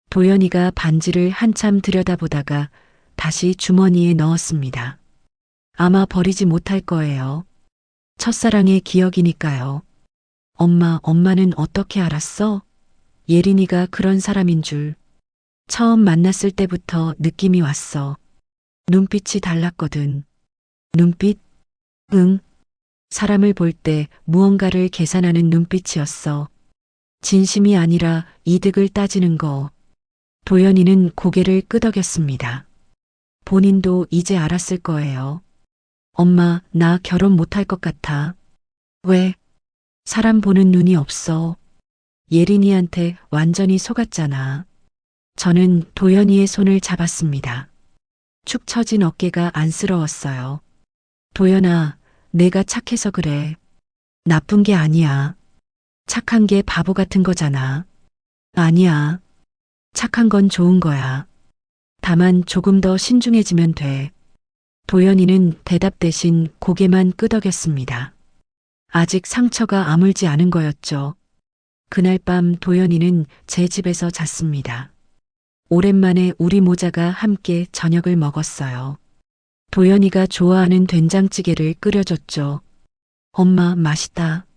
도연이가 반지를 한참 들여다보다가 다시 주머니에 넣었습니다. 아마 버리지 못할 거예요. 첫사랑의 기억이니까요. 엄마는 어떻게 알았어? 예린이가 그런 사람인 줄. 처음 만났을 때부터 느낌이 왔어. 눈빛이 달랐거든. 눈빛? 응. 사람을 볼 때 무언가를 계산하는 눈빛이었어. 진심이 아니라 이득을 따지는 거. 도연이는 고개를 끄덕였습니다. 본인도 이제 알았을 거예요. 엄마, 나 결혼 못할 것 같아. 왜? 사람 보는 눈이 없어. 예린이한테 완전히 속았잖아. 저는 도연이의 손을 잡았습니다. 축 처진 어깨가 안쓰러웠어요. 도연아, 내가 착해서 그래. 나쁜 게 아니야. 착한 게 바보 같은 거잖아. 아니야. 착한 건 좋은 거야. 다만 조금 더 신중해지면 돼. 도연이는 대답 대신 고개만 끄덕였습니다. 아직 상처가 아물지 않은 거였죠. 그날 밤 도연이는 제 집에서 잤습니다. 오랜만에 우리 모자가 함께 저녁을 먹었어요. 도연이가 좋아하는 된장찌개를 끓여줬죠. 엄마, 맛있다.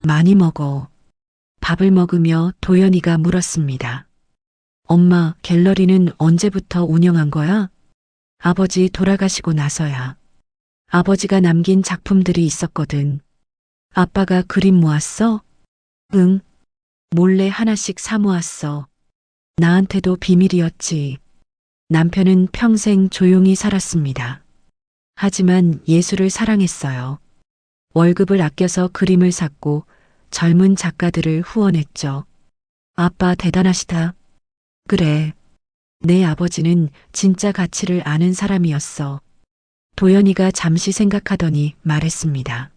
많이 먹어. 밥을 먹으며 도연이가 물었습니다. 엄마, 갤러리는 언제부터 운영한 거야? 아버지 돌아가시고 나서야. 아버지가 남긴 작품들이 있었거든. 아빠가 그림 모았어? 응. 몰래 하나씩 사 모았어. 나한테도 비밀이었지. 남편은 평생 조용히 살았습니다. 하지만 예술을 사랑했어요. 월급을 아껴서 그림을 샀고 젊은 작가들을 후원했죠. 아빠 대단하시다. 그래. 내 아버지는 진짜 가치를 아는 사람이었어. 도연이가 잠시 생각하더니 말했습니다.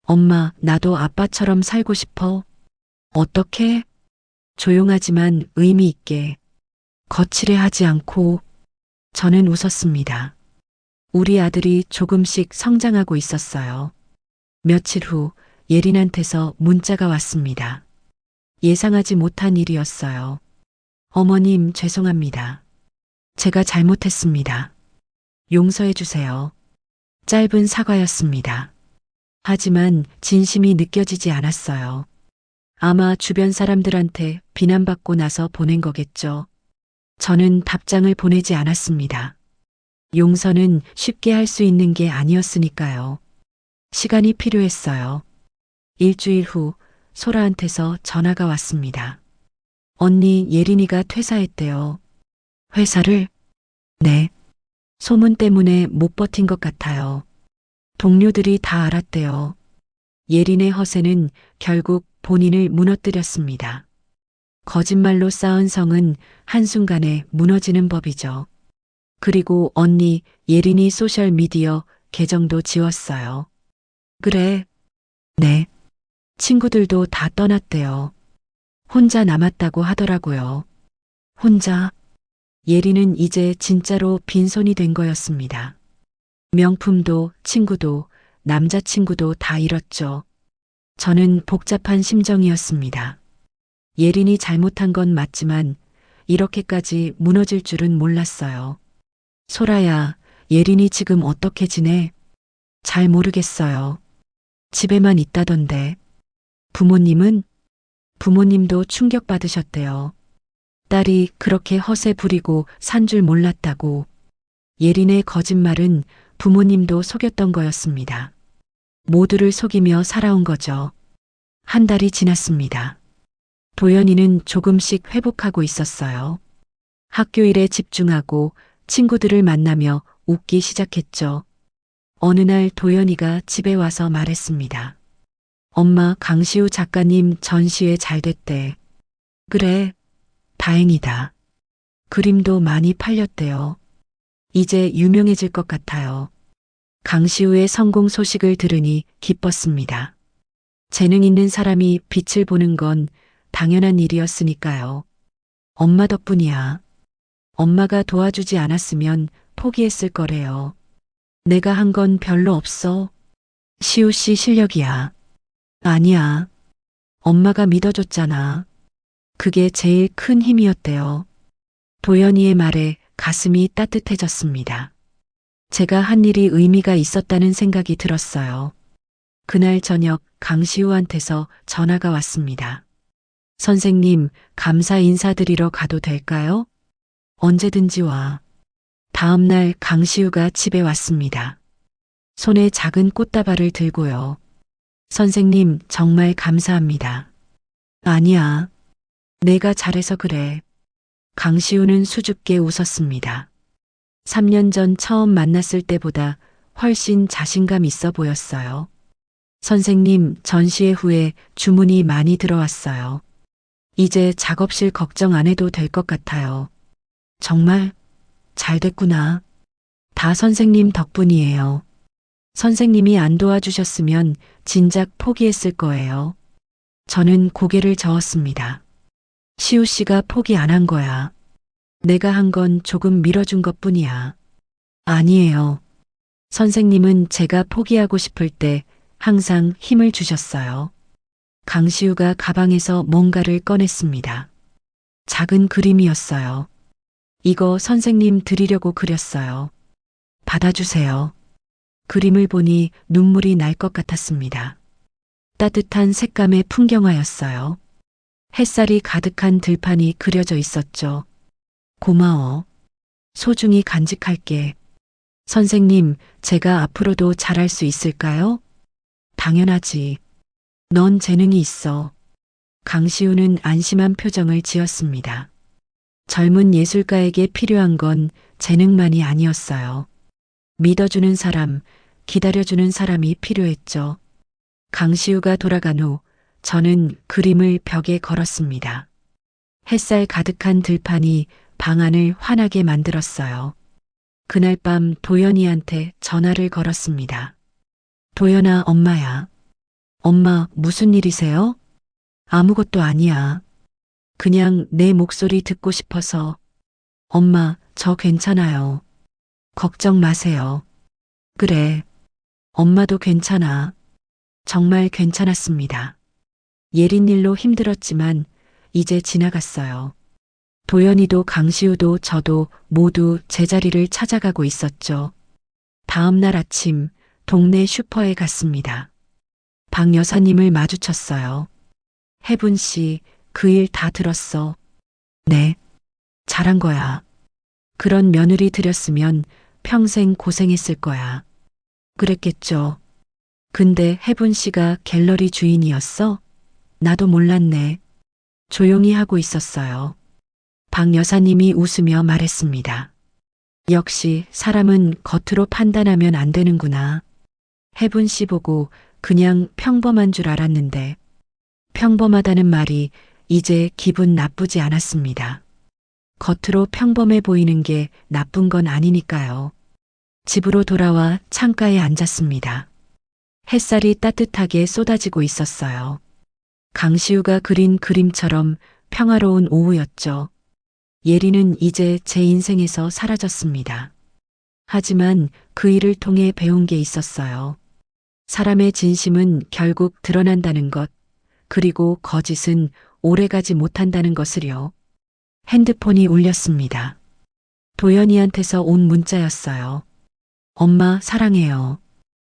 엄마, 나도 아빠처럼 살고 싶어. 어떻게? 조용하지만 의미 있게. 거칠해하지 않고. 저는 웃었습니다. 우리 아들이 조금씩 성장하고 있었어요. 며칠 후 예린한테서 문자가 왔습니다. 예상하지 못한 일이었어요. 어머님, 죄송합니다. 제가 잘못했습니다. 용서해 주세요. 짧은 사과였습니다. 하지만 진심이 느껴지지 않았어요. 아마 주변 사람들한테 비난받고 나서 보낸 거겠죠. 저는 답장을 보내지 않았습니다. 용서는 쉽게 할 수 있는 게 아니었으니까요. 시간이 필요했어요. 일주일 후 소라한테서 전화가 왔습니다. 언니, 예린이가 퇴사했대요. 회사를? 네. 소문 때문에 못 버틴 것 같아요. 동료들이 다 알았대요. 예린의 허세는 결국 본인을 무너뜨렸습니다. 거짓말로 쌓은 성은 한순간에 무너지는 법이죠. 그리고 언니 예린이 소셜미디어 계정도 지웠어요. 그래. 네. 친구들도 다 떠났대요. 혼자 남았다고 하더라고요. 혼자? 예린은 이제 진짜로 빈손이 된 거였습니다. 명품도 친구도 남자친구도 다 잃었죠. 저는 복잡한 심정이었습니다. 예린이 잘못한 건 맞지만 이렇게까지 무너질 줄은 몰랐어요. 소라야, 예린이 지금 어떻게 지내? 잘 모르겠어요. 집에만 있다던데. 부모님은? 부모님도 충격받으셨대요. 딸이 그렇게 허세 부리고 산 줄 몰랐다고. 예린의 거짓말은 부모님도 속였던 거였습니다. 모두를 속이며 살아온 거죠. 한 달이 지났습니다. 도연이는 조금씩 회복하고 있었어요. 학교 일에 집중하고 친구들을 만나며 웃기 시작했죠. 어느 날 도연이가 집에 와서 말했습니다. 엄마, 강시우 작가님 전시회 잘 됐대. 그래, 다행이다. 그림도 많이 팔렸대요. 이제 유명해질 것 같아요. 강시우의 성공 소식을 들으니 기뻤습니다. 재능 있는 사람이 빛을 보는 건 당연한 일이었으니까요. 엄마 덕분이야. 엄마가 도와주지 않았으면 포기했을 거래요. 내가 한 건 별로 없어. 시우 씨 실력이야. 아니야. 엄마가 믿어줬잖아. 그게 제일 큰 힘이었대요. 도연이의 말에 가슴이 따뜻해졌습니다. 제가 한 일이 의미가 있었다는 생각이 들었어요. 그날 저녁 강시우한테서 전화가 왔습니다. 선생님, 감사 인사드리러 가도 될까요? 언제든지 와. 다음 날 강시우가 집에 왔습니다. 손에 작은 꽃다발을 들고요. 선생님, 정말 감사합니다. 아니야. 내가 잘해서 그래. 강시우는 수줍게 웃었습니다. 3년 전 처음 만났을 때보다 훨씬 자신감 있어 보였어요. 선생님, 전시회 후에 주문이 많이 들어왔어요. 이제 작업실 걱정 안 해도 될 것 같아요. 정말 잘 됐구나. 다 선생님 덕분이에요. 선생님이 안 도와주셨으면 진작 포기했을 거예요. 저는 고개를 저었습니다. 시우 씨가 포기 안 한 거야. 내가 한 건 조금 밀어준 것 뿐이야. 아니에요. 선생님은 제가 포기하고 싶을 때 항상 힘을 주셨어요. 강시우가 가방에서 뭔가를 꺼냈습니다. 작은 그림이었어요. 이거 선생님 드리려고 그렸어요. 받아주세요. 그림을 보니 눈물이 날 것 같았습니다. 따뜻한 색감의 풍경화였어요. 햇살이 가득한 들판이 그려져 있었죠. 고마워. 소중히 간직할게. 선생님, 제가 앞으로도 잘할 수 있을까요? 당연하지. 넌 재능이 있어. 강시우는 안심한 표정을 지었습니다. 젊은 예술가에게 필요한 건 재능만이 아니었어요. 믿어주는 사람, 기다려주는 사람이 필요했죠. 강시우가 돌아간 후 저는 그림을 벽에 걸었습니다. 햇살 가득한 들판이 방 안을 환하게 만들었어요. 그날 밤 도연이한테 전화를 걸었습니다. 도연아, 엄마야. 엄마, 무슨 일이세요? 아무것도 아니야. 그냥 내 목소리 듣고 싶어서. 엄마, 저 괜찮아요. 걱정 마세요. 그래. 엄마도 괜찮아. 정말 괜찮았습니다. 예린 일로 힘들었지만 이제 지나갔어요. 도연이도 강시우도 저도 모두 제자리를 찾아가고 있었죠. 다음 날 아침 동네 슈퍼에 갔습니다. 박 여사님을 마주쳤어요. 혜분 씨, 그 일 다 들었어. 네. 잘한 거야. 그런 며느리 들였으면 평생 고생했을 거야. 그랬겠죠. 근데 혜분 씨가 갤러리 주인이었어? 나도 몰랐네. 조용히 하고 있었어요. 박 여사님이 웃으며 말했습니다. 역시 사람은 겉으로 판단하면 안 되는구나. 혜분 씨 보고 그냥 평범한 줄 알았는데 평범하다는 말이 이제 기분 나쁘지 않았습니다. 겉으로 평범해 보이는 게 나쁜 건 아니니까요. 집으로 돌아와 창가에 앉았습니다. 햇살이 따뜻하게 쏟아지고 있었어요. 강시우가 그린 그림처럼 평화로운 오후였죠. 예리는 이제 제 인생에서 사라졌습니다. 하지만 그 일을 통해 배운 게 있었어요. 사람의 진심은 결국 드러난다는 것, 그리고 거짓은 오래가지 못한다는 것을요. 핸드폰이 울렸습니다. 도연이한테서 온 문자였어요. 엄마 사랑해요.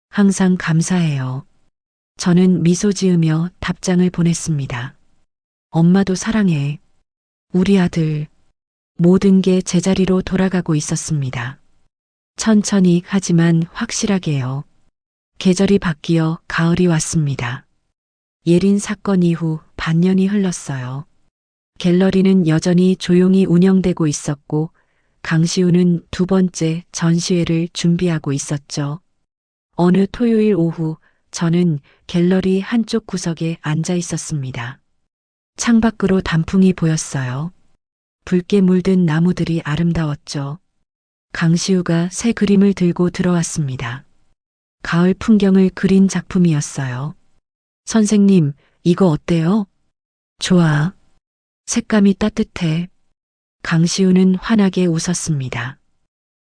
항상 감사해요. 저는 미소 지으며 답장을 보냈습니다. 엄마도 사랑해. 우리 아들. 모든 게 제자리로 돌아가고 있었습니다. 천천히 하지만 확실하게요. 계절이 바뀌어 가을이 왔습니다. 예린 사건 이후 반년이 흘렀어요. 갤러리는 여전히 조용히 운영되고 있었고 강시우는 두 번째 전시회를 준비하고 있었죠. 어느 토요일 오후 저는 갤러리 한쪽 구석에 앉아 있었습니다. 창밖으로 단풍이 보였어요. 붉게 물든 나무들이 아름다웠죠. 강시우가 새 그림을 들고 들어왔습니다. 가을 풍경을 그린 작품이었어요. 선생님, 이거 어때요? 좋아. 색감이 따뜻해. 강시우는 환하게 웃었습니다.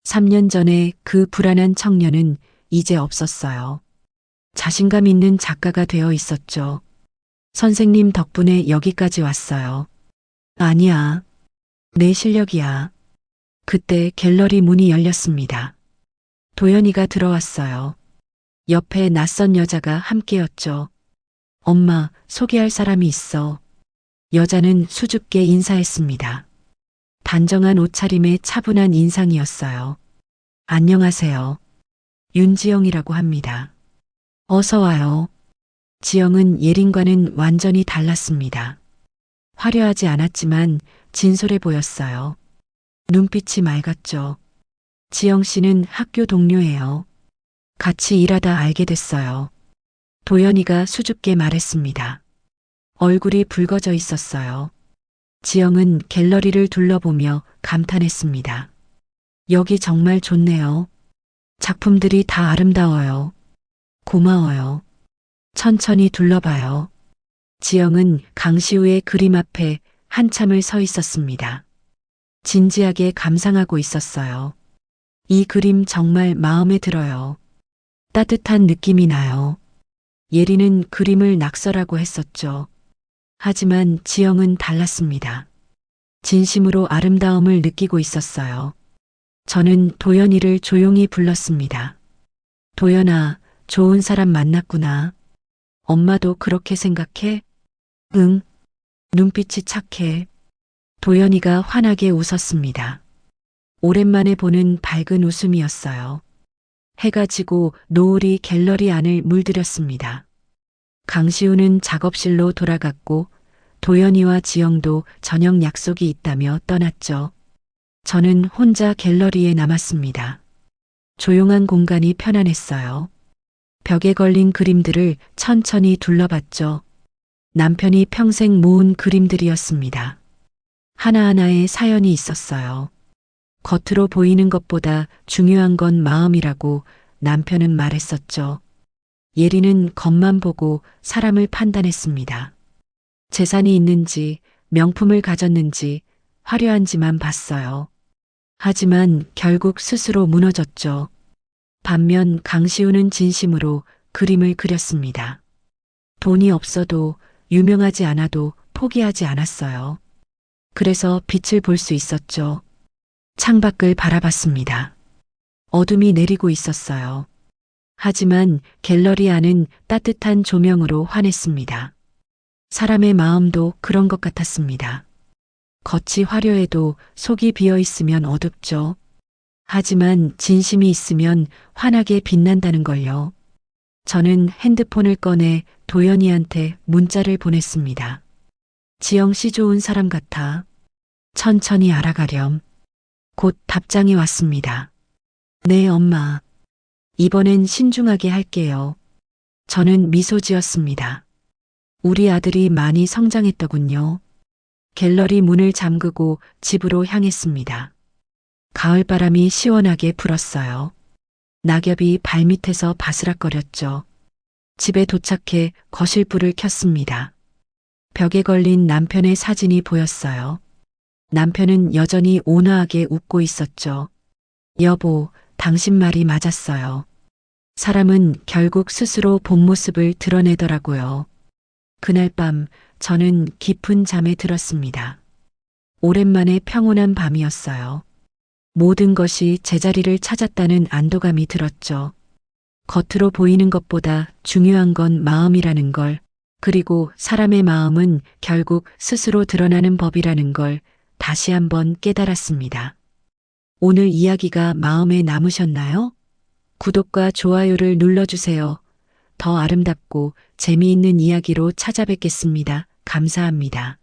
3년 전에 그 불안한 청년은 이제 없었어요. 자신감 있는 작가가 되어 있었죠. 선생님 덕분에 여기까지 왔어요. 아니야. 내 실력이야. 그때 갤러리 문이 열렸습니다. 도연이가 들어왔어요. 옆에 낯선 여자가 함께였죠. 엄마, 소개할 사람이 있어. 여자는 수줍게 인사했습니다. 단정한 옷차림에 차분한 인상이었어요. 안녕하세요. 윤지영이라고 합니다. 어서 와요. 지영은 예린과는 완전히 달랐습니다. 화려하지 않았지만 진솔해 보였어요. 눈빛이 맑았죠. 지영 씨는 학교 동료예요. 같이 일하다 알게 됐어요. 도연이가 수줍게 말했습니다. 얼굴이 붉어져 있었어요. 지영은 갤러리를 둘러보며 감탄했습니다. 여기 정말 좋네요. 작품들이 다 아름다워요. 고마워요. 천천히 둘러봐요. 지영은 강시우의 그림 앞에 한참을 서 있었습니다. 진지하게 감상하고 있었어요. 이 그림 정말 마음에 들어요. 따뜻한 느낌이 나요. 예리는 그림을 낙서라고 했었죠. 하지만 지영은 달랐습니다. 진심으로 아름다움을 느끼고 있었어요. 저는 도연이를 조용히 불렀습니다. 도연아, 좋은 사람 만났구나. 엄마도 그렇게 생각해? 응. 눈빛이 착해. 도연이가 환하게 웃었습니다. 오랜만에 보는 밝은 웃음이었어요. 해가 지고 노을이 갤러리 안을 물들였습니다. 강시우는 작업실로 돌아갔고 도연이와 지영도 저녁 약속이 있다며 떠났죠. 저는 혼자 갤러리에 남았습니다. 조용한 공간이 편안했어요. 벽에 걸린 그림들을 천천히 둘러봤죠. 남편이 평생 모은 그림들이었습니다. 하나하나에 사연이 있었어요. 겉으로 보이는 것보다 중요한 건 마음이라고 남편은 말했었죠. 예리는 겉만 보고 사람을 판단했습니다. 재산이 있는지, 명품을 가졌는지, 화려한지만 봤어요. 하지만 결국 스스로 무너졌죠. 반면 강시우는 진심으로 그림을 그렸습니다. 돈이 없어도 유명하지 않아도 포기하지 않았어요. 그래서 빛을 볼 수 있었죠. 창밖을 바라봤습니다. 어둠이 내리고 있었어요. 하지만 갤러리 안은 따뜻한 조명으로 환했습니다. 사람의 마음도 그런 것 같았습니다. 겉이 화려해도 속이 비어 있으면 어둡죠. 하지만 진심이 있으면 환하게 빛난다는 걸요. 저는 핸드폰을 꺼내 도연이한테 문자를 보냈습니다. 지영 씨 좋은 사람 같아. 천천히 알아가렴. 곧 답장이 왔습니다. 네, 엄마. 이번엔 신중하게 할게요. 저는 미소 지었습니다. 우리 아들이 많이 성장했더군요. 갤러리 문을 잠그고 집으로 향했습니다. 가을바람이 시원하게 불었어요. 낙엽이 발밑에서 바스락거렸죠. 집에 도착해 거실불을 켰습니다. 벽에 걸린 남편의 사진이 보였어요. 남편은 여전히 온화하게 웃고 있었죠. 여보, 당신 말이 맞았어요. 사람은 결국 스스로 본 모습을 드러내더라고요. 그날 밤 저는 깊은 잠에 들었습니다. 오랜만에 평온한 밤이었어요. 모든 것이 제자리를 찾았다는 안도감이 들었죠. 겉으로 보이는 것보다 중요한 건 마음이라는 걸, 그리고 사람의 마음은 결국 스스로 드러나는 법이라는 걸 다시 한번 깨달았습니다. 오늘 이야기가 마음에 남으셨나요? 구독과 좋아요를 눌러주세요. 더 아름답고 재미있는 이야기로 찾아뵙겠습니다. 감사합니다.